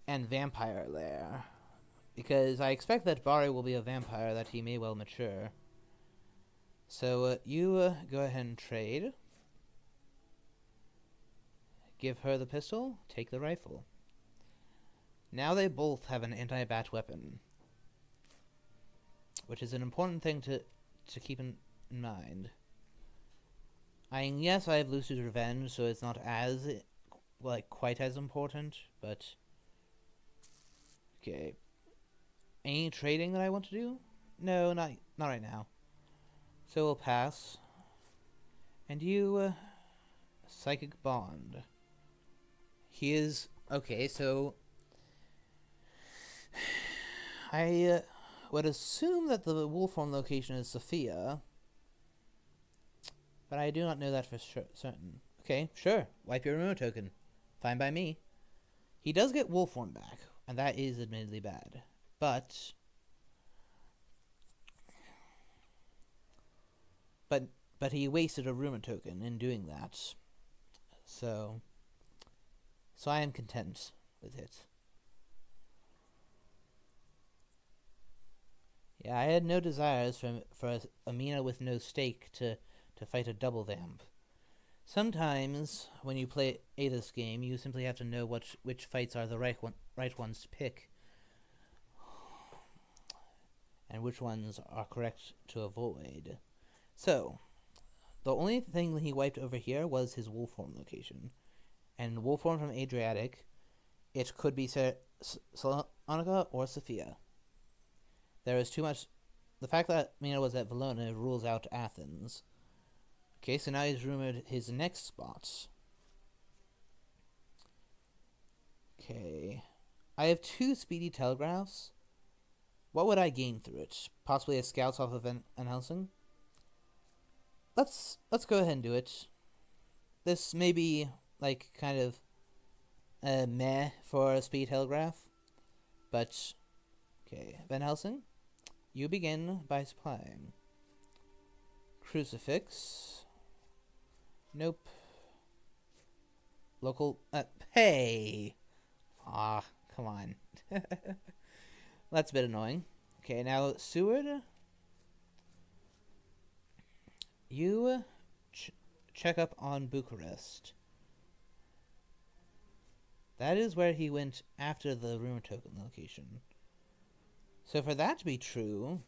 and vampire lair, because I expect that Bari will be a vampire that he may well mature. So you go ahead and trade. Give her the pistol, take the rifle. Now they both have an anti-bat weapon, which is an important thing to keep in mind. Yes, I have Lucy's Revenge, so it's not as, quite as important, but... Okay. Any trading that I want to do? No, not right now. So we'll pass. And you, Psychic Bond. He is... Okay, so... I would assume that the Wolfhorn location is Sophia. but I do not know that for certain. Okay, sure. Wipe your rumor token. Fine by me. He does get wolf form back, and that is admittedly bad. But he wasted a rumor token in doing that. So I am content with it. Yeah, I had no desires for Amina with no stake to fight a double vamp. Sometimes, when you play this game, you simply have to know which fights are the right ones to pick, and which ones are correct to avoid. So, the only thing he wiped over here was his wolf form location. And wolf form from Adriatic, it could be Salonica or Sophia. There is too much. The fact that Mina was at Valona rules out Athens. Okay, so now he's rumored his next spot. Okay. I have 2 speedy telegraphs. What would I gain through it? Possibly a scouts off of Van Helsing? Let's go ahead and do it. This may be like kind of meh for a speed telegraph, but okay. Van Helsing, you begin by supplying crucifix. Nope. Local. Hey. Ah, come on. That's a bit annoying. Okay, now Seward. You check up on Bucharest. That is where he went after the rumor token location. So for that to be true,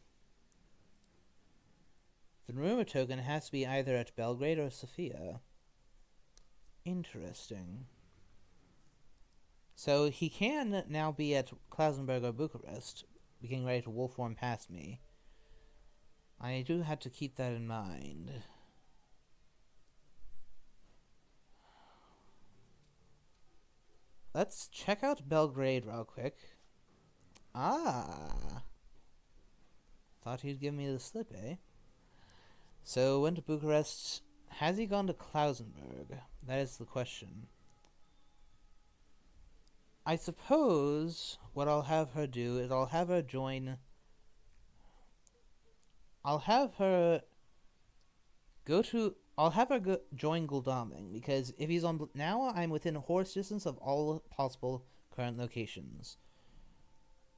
the rumor token has to be either at Belgrade or Sofia. Interesting. So he can now be at Klausenberg or Bucharest, getting ready to wolf form past me. I do have to keep that in mind. Let's check out Belgrade real quick. Ah. Thought he'd give me the slip, eh? So, went to Bucharest. Has he gone to Klausenberg? That is the question. I suppose what I'll have her do is I'll have her join... I'll have her join Guldaming, because if he's on... Now I'm within horse distance of all possible current locations.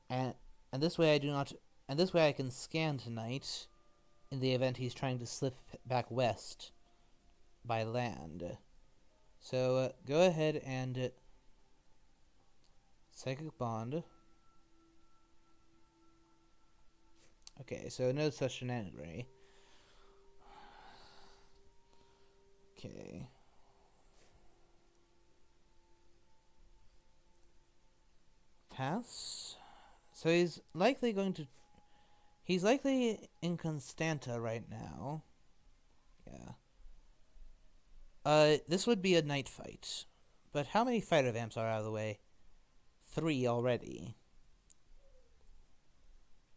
And this way I do not... And this way I can scan tonight in the event he's trying to slip back west by land. So, go ahead and... Psychic Bond. Okay, so no such shenanigan. Okay. Pass. So he's likely in Constanta right now. Yeah. This would be a night fight. But how many fighter vamps are out of the way? 3 already.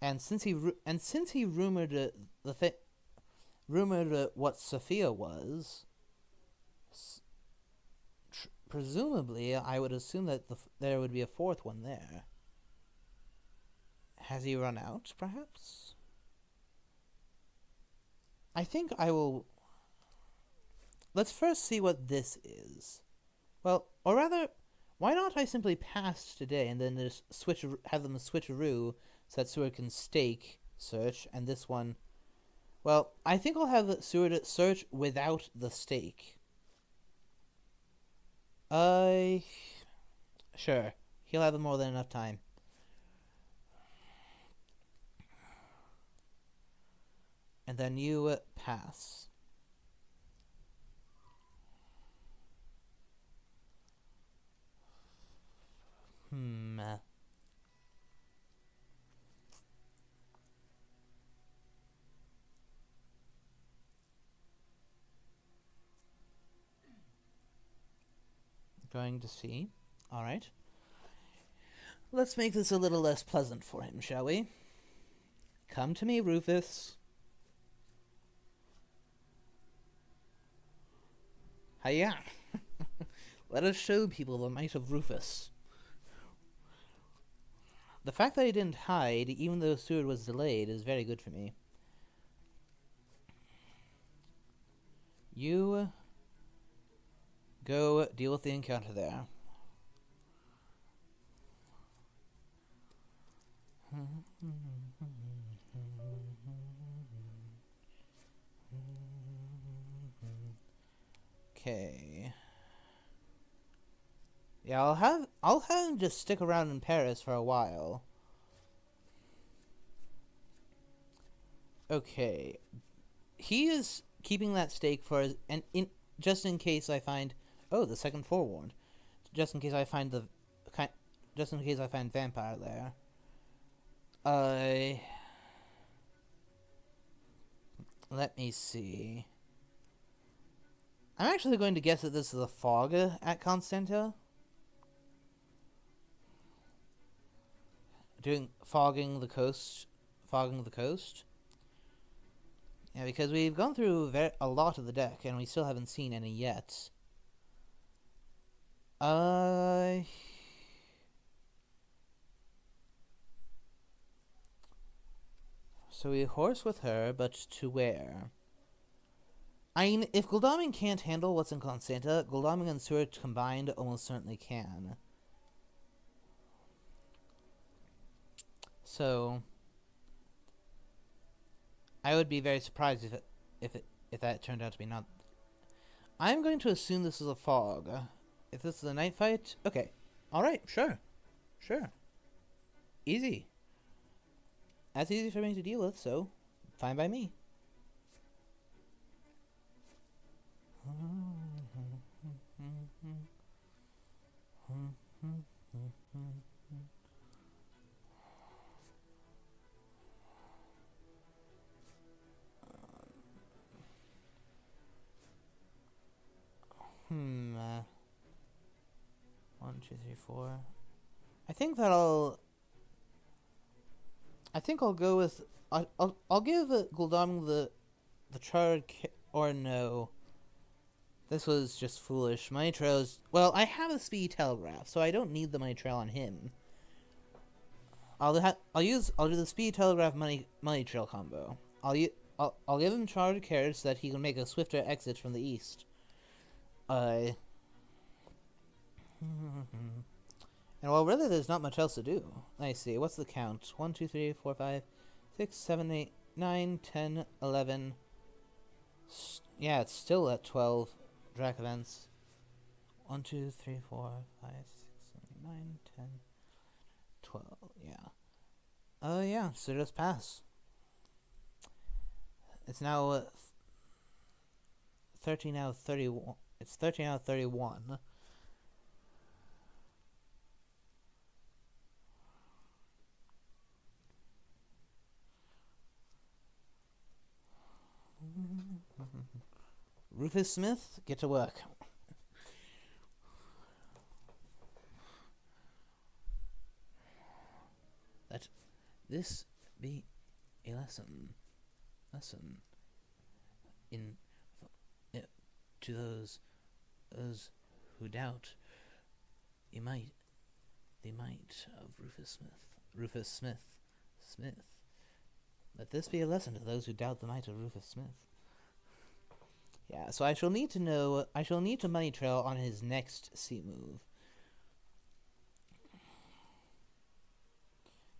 And since he rumored what Sophia was, presumably I would assume that there would be a 4th one there. Has he run out, perhaps? I think I will... Let's first see what this is. Well, or rather, why not I simply pass today and then just have them switcheroo so that Seward can stake search, and this one... Well, I think I'll have Seward search without the stake. Sure. He'll have more than enough time. And then you pass. Going to see. Alright. Let's make this a little less pleasant for him, shall we? Come to me, Rufus. Hiya! Let us show people the might of Rufus. The fact that I didn't hide, even though Seward was delayed, is very good for me. You go deal with the encounter there. Okay. Yeah, I'll have him just stick around in Paris for a while. Okay. He is keeping that stake for just in case I find the second forewarned. Just in case I find just in case I find vampire there. Let me see. I'm actually going to guess that this is a fog at Constanta. Fogging the coast. Yeah, because we've gone through a lot of the deck, and we still haven't seen any yet. So we horse with her, but to where? I mean, if Gul'daming can't handle what's in Constanta, Gul'daming and Seward combined almost certainly can. So I would be very surprised if that turned out to be not. I'm going to assume this is a fog. If this is a night fight, okay, all right, sure. Easy. That's easy for me to deal with, so fine by me. One, two, three, four. I think I'll go with. I'll give Gul'daming the charred or no. This was just foolish. Money trails. Well, I have a speed telegraph, so I don't need the money trail on him. I'll do the speed telegraph money trail combo. I'll give him charred carriage so that he can make a swifter exit from the east. And well, really, there's not much else to do. I see. What's the count? 1, 2, 3, 4, 5, 6, 7, 8, 9, 10, 11. Yeah, it's still at 12 Drac events. 1, 2, 3, 4, 5, 6, 7, 9, 10, 12. Yeah. Yeah, so just pass. It's now 13 out of 31. It's 13 out of 31. Rufus Smith, get to work. Let this be a lesson in to those who doubt the might of Rufus Smith. Let this be a lesson to those who doubt the might of Rufus Smith. Yeah, so I shall need to money trail on his next C move.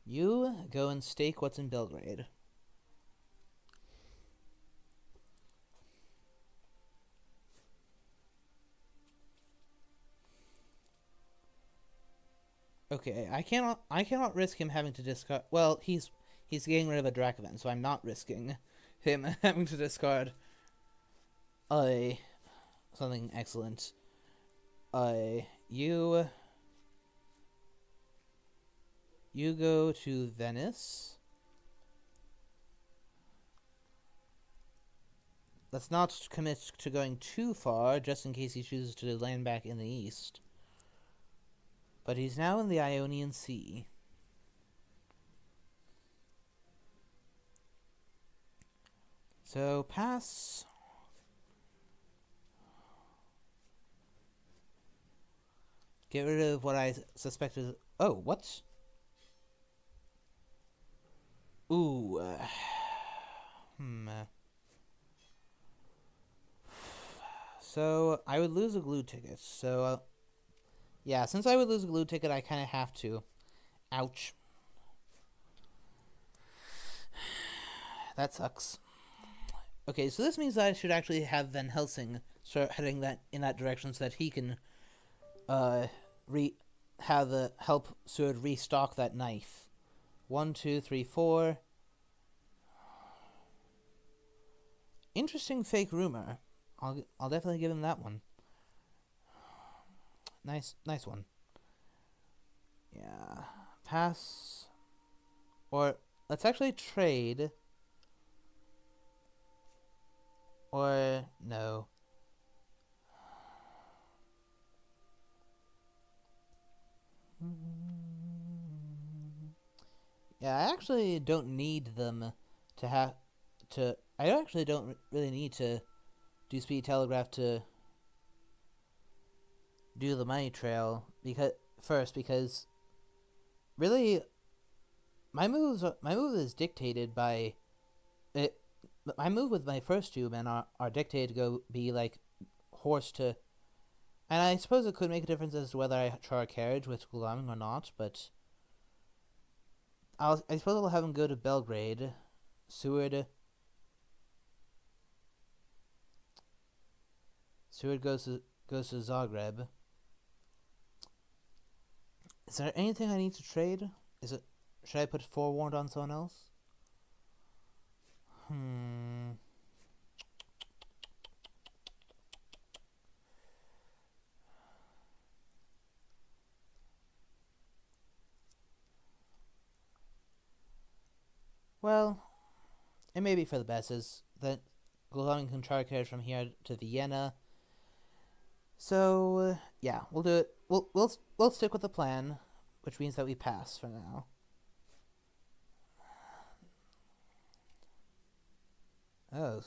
You go and stake what's in Belgrade. Okay, I cannot risk him having to discard. Well, he's getting rid of a Drac event, so I'm not risking him having to discard something excellent. You go to Venice. Let's not commit to going too far, just in case he chooses to land back in the east. But he's now in the Ionian Sea. So pass. Get rid of what I suspected. Oh, what? Ooh. So, I would lose a glue ticket. So, yeah, since I would lose a glue ticket, I kind of have to. Ouch. That sucks. Okay, so this means I should actually have Van Helsing start heading in that direction so that he can help Seward restock that knife. 1, 2, 3, 4. Interesting fake rumor. I'll definitely give him that one. Nice one. Yeah. Pass. Or let's actually trade. Or no. Yeah, I actually don't need them to have to. I actually don't really need to do speed telegraph to do the money trail because really my move is dictated by it. My move with my first two men are dictated to go be like horse to, and I suppose it could make a difference as to whether I try a carriage with Gulaming or not, but I suppose I'll have him go to Belgrade, Seward goes to Zagreb. Is there anything I need to trade? Should I put forewarned on someone else? Well, it may be for the best, is that Gulaming can try a carriage from here to Vienna. So yeah, we'll do it. We'll stick with the plan, which means that we pass for now. Oh,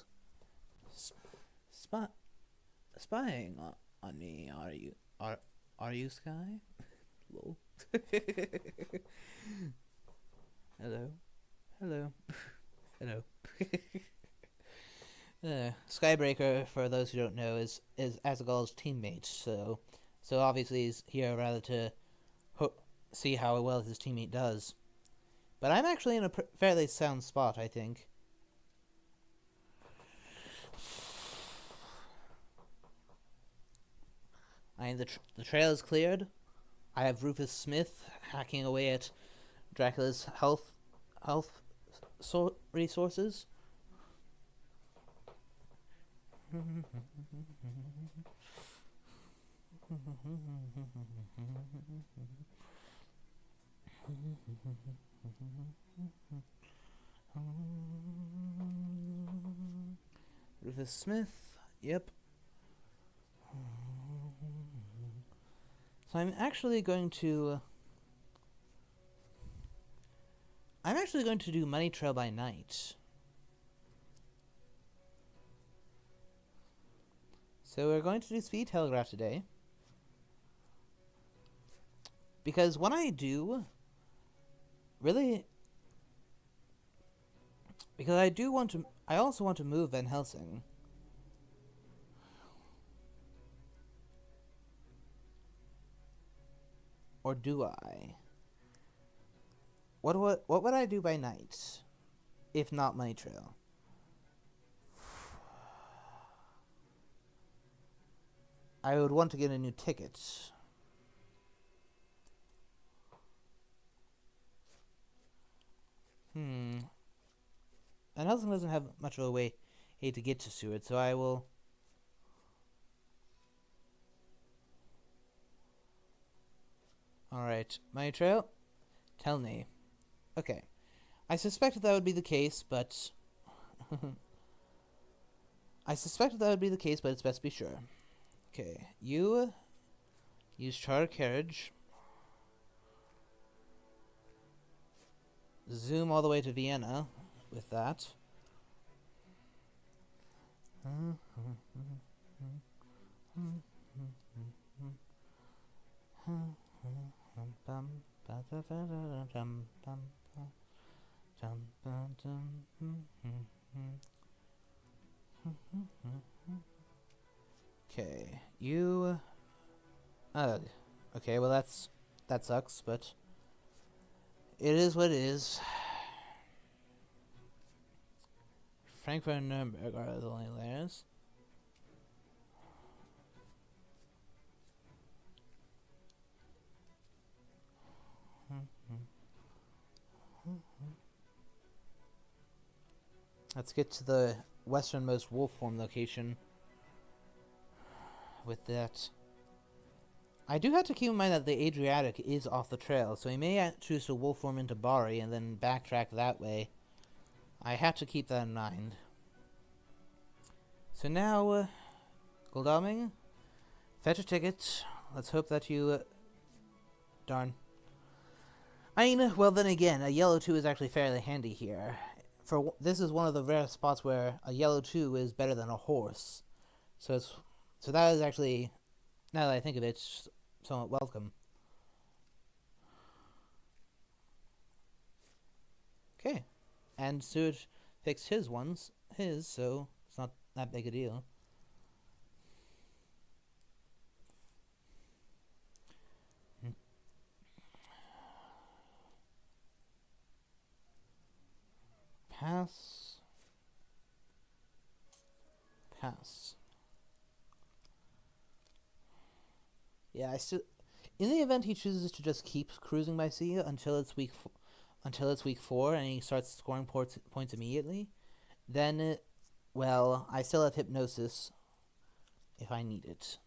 spying on me? Are you, Sky? Lol. Hello. Skybreaker, for those who don't know, is Azaghal's teammate. So obviously he's here rather to see how well his teammate does. But I'm actually in a fairly sound spot, I think. The trail is cleared. I have Rufus Smith hacking away at Dracula's health resources. Rufus Smith, yep. So I'm actually going to do Money Trail by night. So we're going to do Speed Telegraph today. Because when I do, really, because I also want to move Van Helsing. Or do I? What would I do by night, if not Money Trail? I would want to get a new ticket. Van Helsing doesn't have much of a way to get to Seward, so I will. Alright, Money Trail, tell me. Okay. I suspected that would be the case, but it's best to be sure. Okay, you use charter carriage. Zoom all the way to Vienna with that. Okay, you. Ugh. Okay, well that sucks, but it is what it is. Frankfurt and Nuremberg are the only layers. Let's get to the westernmost wolf form location with that. I do have to keep in mind that the Adriatic is off the trail, so he may choose to wolf form into Bari and then backtrack that way. I have to keep that in mind. So now, Goldalming, fetch a ticket. Let's hope that you... darn. I mean, well then again, a yellow 2 is actually fairly handy here. This is one of the rare spots where a yellow 2 is better than a horse. So that is actually, now that I think of it, somewhat welcome. Okay. And Sewage fixed his, so it's not that big a deal. Pass. Yeah, I still. In the event he chooses to just keep cruising by sea until it's week 4 and he starts scoring points immediately, then, well, I still have hypnosis if I need it.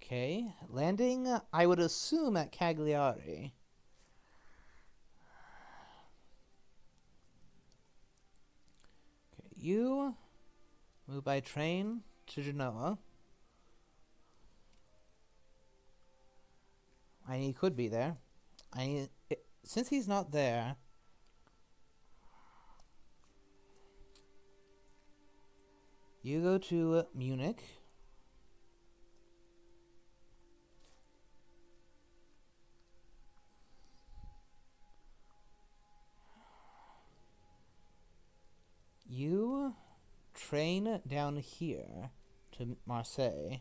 Okay, landing, I would assume at Cagliari. Okay, you move by train to Genoa. He could be there. Since he's not there, you go to Munich. You train down here to Marseille.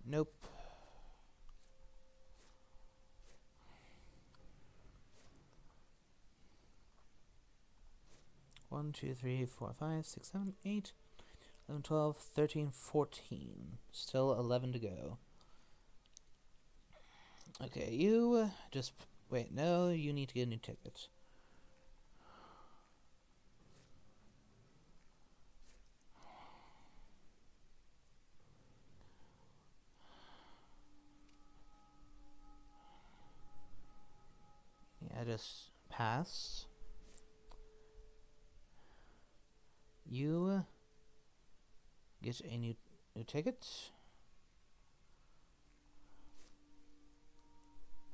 Nope. One, 2, 3, 4, 5, 6, 7, 8, 11, 12, 13, 14. Still 11 to go. Okay, you just wait. No, you need to get a new ticket. Yeah, just pass. You get a new ticket.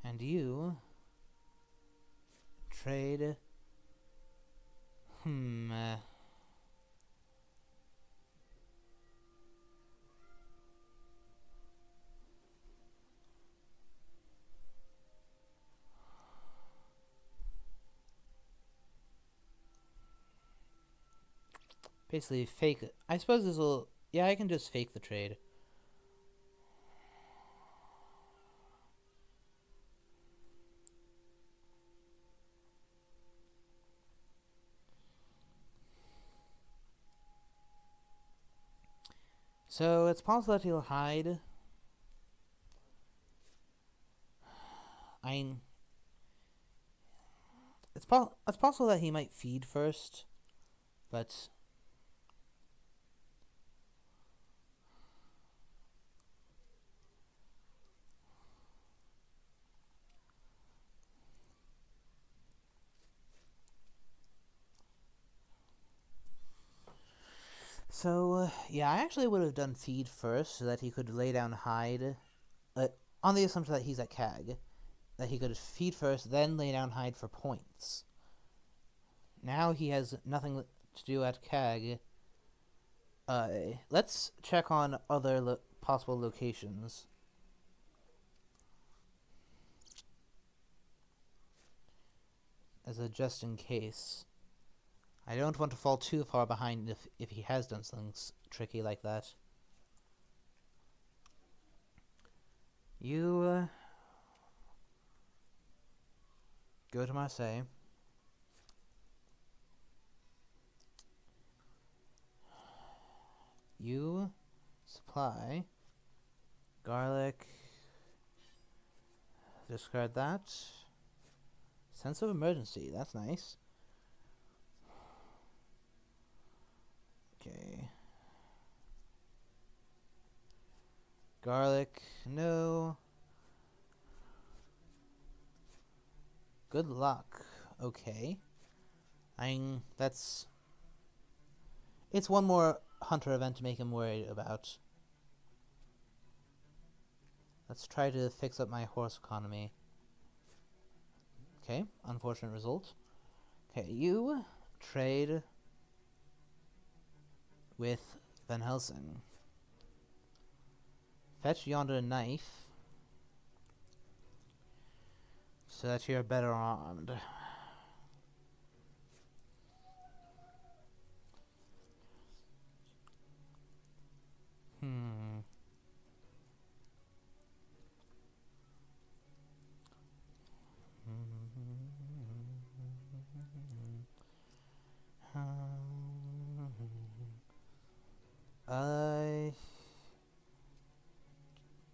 And you trade. Basically fake it. I suppose this will... Yeah, I can just fake the trade. So it's possible that he'll hide. It's possible that he might feed first, but So, yeah, I actually would have done feed first so that he could lay down hide. On the assumption that he's at CAG. That he could feed first, then lay down hide for points. Now he has nothing to do at CAG. Let's check on other possible locations. As a just in case. I don't want to fall too far behind if he has done something tricky like that. You go to Marseille. You supply garlic. Discard that. Sense of emergency. That's nice. Okay. Garlic. No. Good luck. Okay. That's... It's one more hunter event to make him worried about. Let's try to fix up my horse economy. Okay, unfortunate result. Okay, you trade with Van Helsing. Fetch yonder knife so that you're better armed.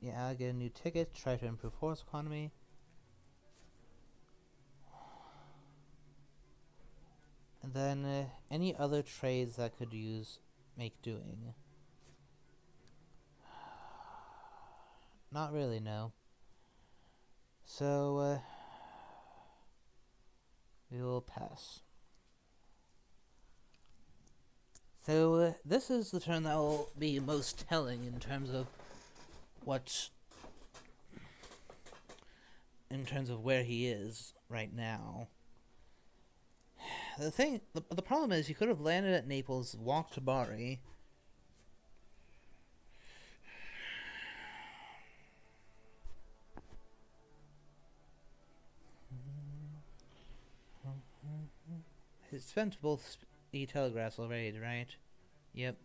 Yeah, get a new ticket, try to improve horse economy. And then any other trades that could make doing. Not really, no. So, we will pass. So, this is the turn that will be most telling in terms of where he is right now. The problem is he could have landed at Naples, walked to Bari. He's spent both e-telegraphs already, right? Yep.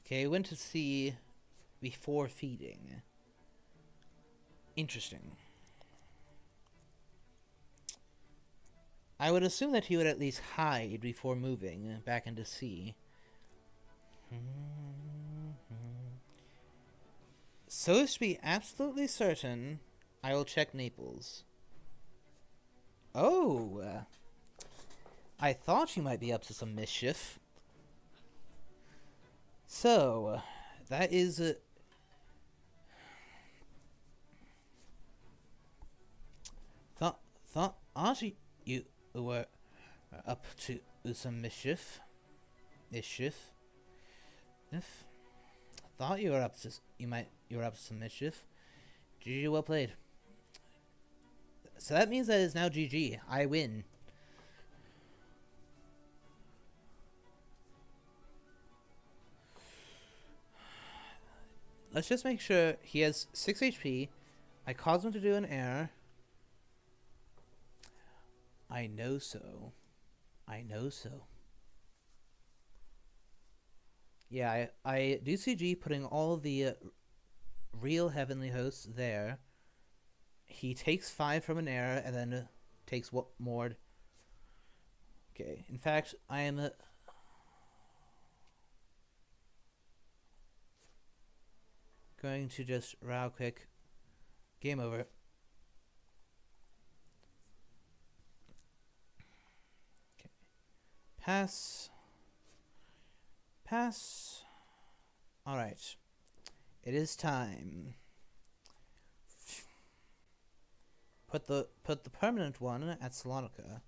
Okay, went to sea before feeding. Interesting. I would assume that he would at least hide before moving back into sea. So as to be absolutely certain, I will check Naples. Oh! I thought you might be up to some mischief. So, that is... Thought you were up to some mischief. Thought you were up to some mischief. GG, well played. So that means that it's now GG. I win. Let's just make sure he has 6 HP. I caused him to do an error. I know so. Yeah, I do CG putting all the real heavenly hosts there. He takes 5 from an error and then takes what more. Okay, in fact, I am going to just row quick. Game over. Okay. Pass. Alright. It is time. Put the permanent one at Salonika.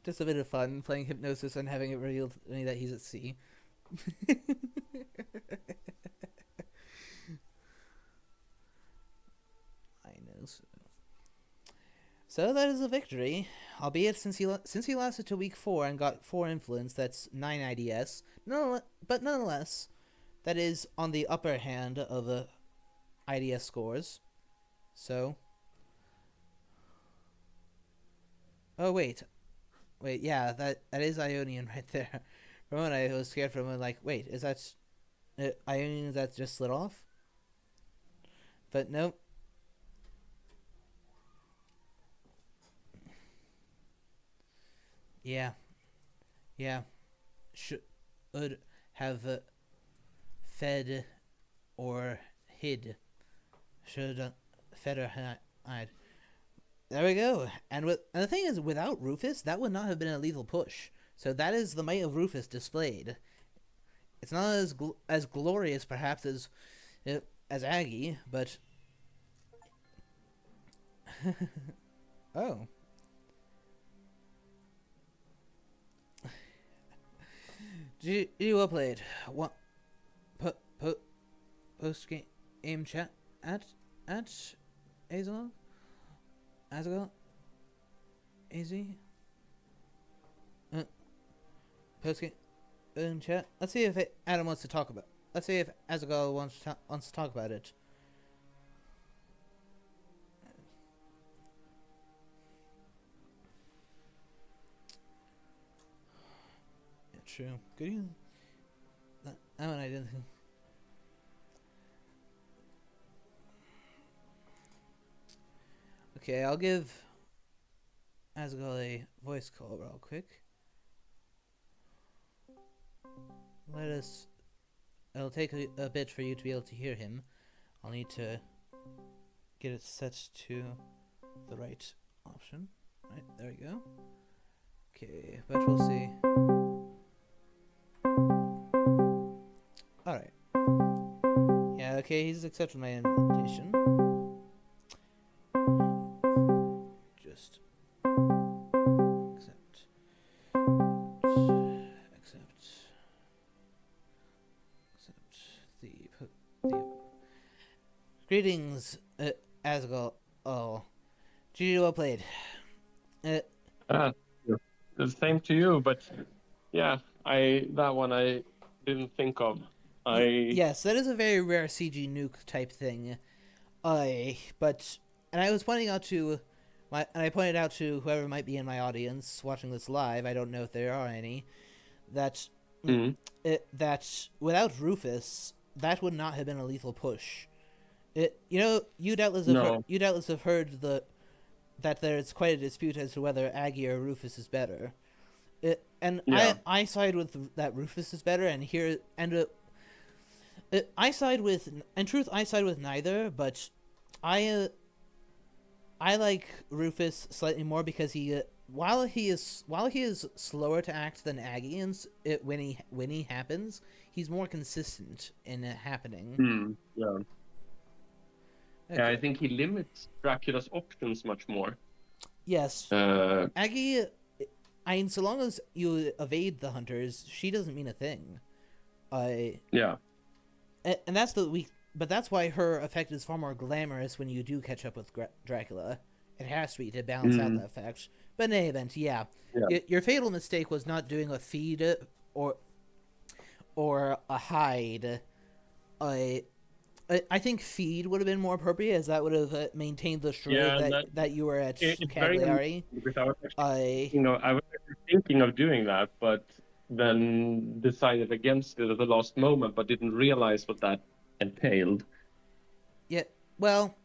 Just a bit of fun playing hypnosis and having it revealed to me that he's at sea. I know. So that is a victory, albeit since he lasted to week 4 and got 4 influence, that's 9 IDS. But nonetheless, that is on the upper hand of the IDS scores. So, oh wait, yeah, that is Ionian right there. For a moment, I was scared for a moment, like, wait, is that Ionian that just slid off? But nope. Yeah. Should have fed or hid. Should fed or hide. There we go. And the thing is, without Rufus, that would not have been a lethal push. So that is the might of Rufus displayed. It's not as glorious, perhaps, as Aggie, but oh. GG well played. What? Post game chat at Azaghal? AZ? Post game chat. Let's see if Adam wants to talk about. Let's see if Azaghal wants to talk about it. True. Good you? That one I didn't think. Okay, I'll give Azaghal a voice call real quick. It'll take a bit for you to be able to hear him. I'll need to get it set to the right option. Right, there we go. Okay, but we'll see. Alright. Yeah, okay, he's accepted my invitation. Just accept the greetings, Azaghal. Oh, GG well played. The same to you, but yeah, that one I didn't think of. Yes, that is a very rare CG nuke type thing. And I was pointing out to I pointed out to whoever might be in my audience watching this live. I don't know if there are any. That without Rufus, that would not have been a lethal push. You doubtless have heard that there's quite a dispute as to whether Aggie or Rufus is better. I side with that Rufus is better, I side with neither, but I like Rufus slightly more because while he is slower to act than Aggie when he happens, he's more consistent in it happening. Yeah. Okay. Yeah, I think he limits Dracula's options much more. Yes. Aggie, so long as you evade the hunters, she doesn't mean a thing. Yeah. And but that's why her effect is far more glamorous when you do catch up with Dracula. It has to be to balance out that effect. But in any event, yeah. Your fatal mistake was not doing a feed or a hide. I think feed would have been more appropriate, as that would have maintained the charade that you were at Cagliari. I was thinking of doing that, but then decided against it at the last moment, but didn't realize what that entailed. Yeah, well,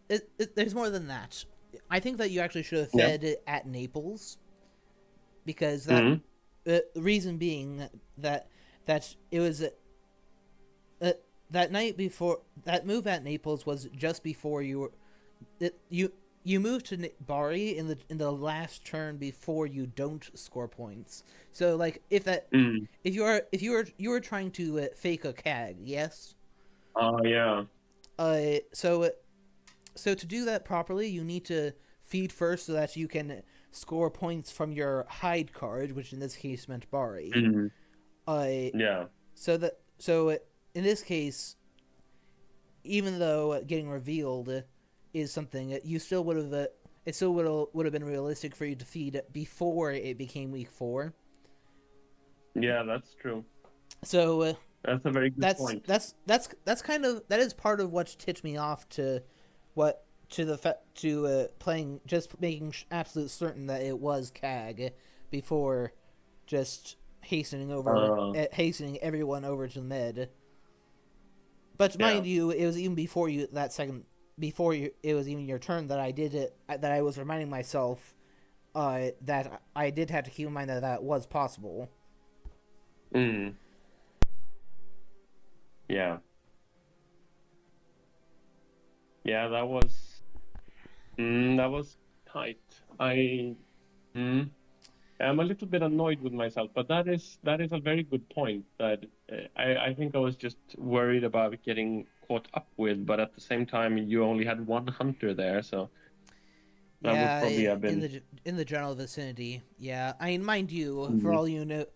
there's more than that. I think that you actually should have fed at Naples, because that the reason being that it was that night before that move at Naples was just before you moved to Bari in the last turn before you don't score points. So like if you were trying to fake a CAG, yes. Oh yeah. So to do that properly, you need to feed first so that you can score points from your hide card, which in this case meant Bari. Mm-hmm. Uh, Yeah. So in this case, even though getting revealed is something you still would have, it still would have been realistic for you to feed before it became week 4. Yeah, that's true. So that's a very good point. That's kind of, that is part of what tipped me off to playing, just making absolute certain that it was CAG before just hastening everyone over to med. But mind you, it was even before it was even your turn that I did it. That I was reminding myself that I did have to keep in mind that was possible. Mm. Yeah. Yeah, that was tight. I'm a little bit annoyed with myself, but that is a very good point. That I think I was just worried about getting caught up with, but at the same time, you only had one hunter there, so that would probably have been in the general vicinity. Yeah, I mean, mind you, for all you knew,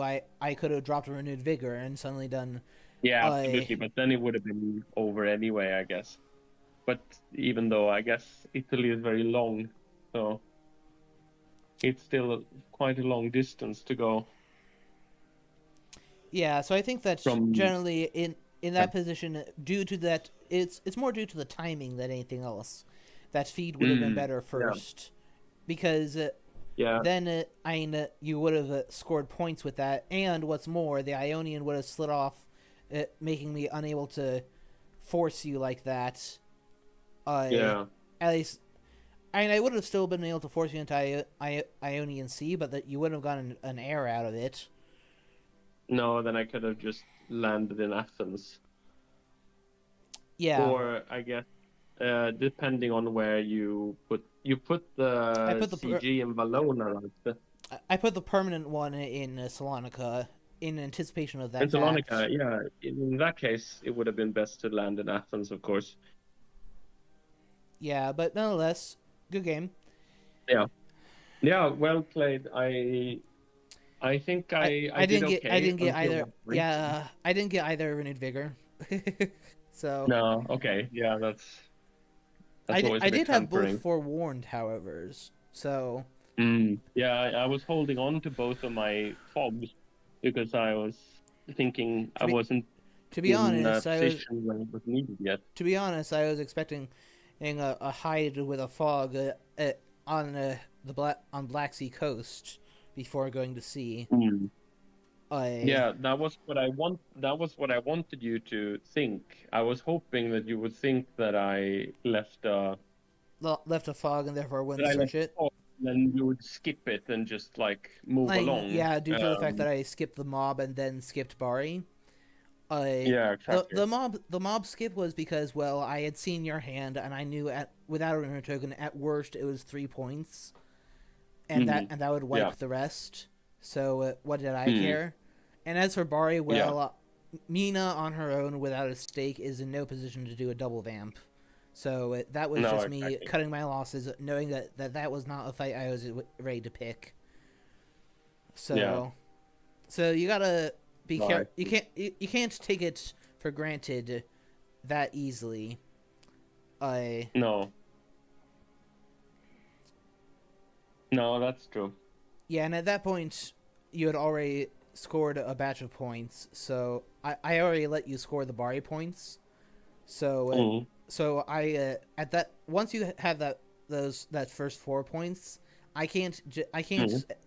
I could have dropped a renewed vigor and suddenly done. Yeah, absolutely. But then it would have been over anyway, I guess. But even though I guess Italy is very long, so it's still quite a long distance to go. Yeah, so I think that generally in that position, due to that, it's more due to the timing than anything else. That feed would have been better first, because then you would have scored points with that, and what's more, the Ionian would have slid off, making me unable to force you like that. At least, I mean, I would have still been able to force you into Ionian Sea, but that you wouldn't have gotten an air out of it. No, then I could have just landed in Athens. Yeah. Or I guess, depending on where you put the CG in Valona, right? I put the permanent one in Salonika in anticipation of that. In Salonika, yeah. In that case, it would have been best to land in Athens, of course. Yeah, but nonetheless, good game. Yeah. Yeah, well played. I think I did okay. I didn't get either. Yeah, I didn't get either renewed vigor. So no, okay, yeah, that's always a bit did have hampering. both forewarned, however. So yeah, I was holding on to both of my fogs because I was thinking I wasn't. To be honest, when it was needed yet. To be honest, I was expecting a hide with a fog on Black Sea coast before going to sea. Yeah, that was what I wanted you to think. I was hoping that you would think that I left a fog and therefore wouldn't search it. Then you would skip it and just move along. Yeah, due to the fact that I skipped the mob and then skipped Bari. Yeah, exactly. The mob skip was because, well, I had seen your hand and I knew without a renewal token, at worst it was 3 points, and that would wipe the rest. So what did I care? And as for Bari, well, Mina on her own without a stake is in no position to do a double vamp. So that was just me cutting my losses, knowing that was not a fight I was ready to pick. So you gotta be careful. You can't take it for granted that easily. No, that's true. Yeah, and at that point, you had already scored a batch of points, so I already let you score the Bari points. So I at that, once you have that first 4 points, I can't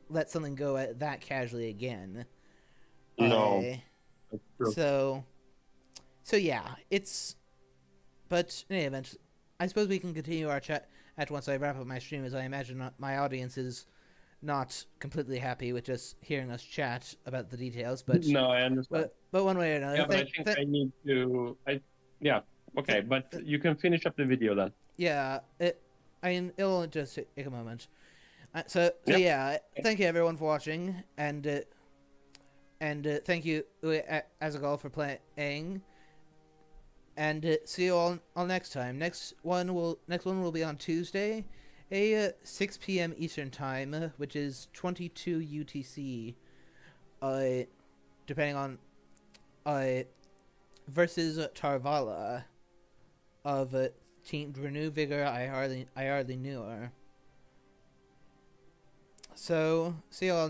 let something go that casually again. No. That's true. So yeah, it's. But in any event, I suppose we can continue our chat at once I wrap up my stream, as I imagine my audience is not completely happy with just hearing us chat about the details. But no, I understand. But one way or another, yeah, but I think I need to. Okay, but you can finish up the video then. Yeah, it'll just take a moment. Thank you everyone for watching, and thank you Azaghal for playing, and see you all next time. Next one will be on Tuesday, a 6 p.m. Eastern Time, which is 22 UTC, depending on, versus Tarvala of Team Renew Vigor. I hardly knew her. So see y'all next.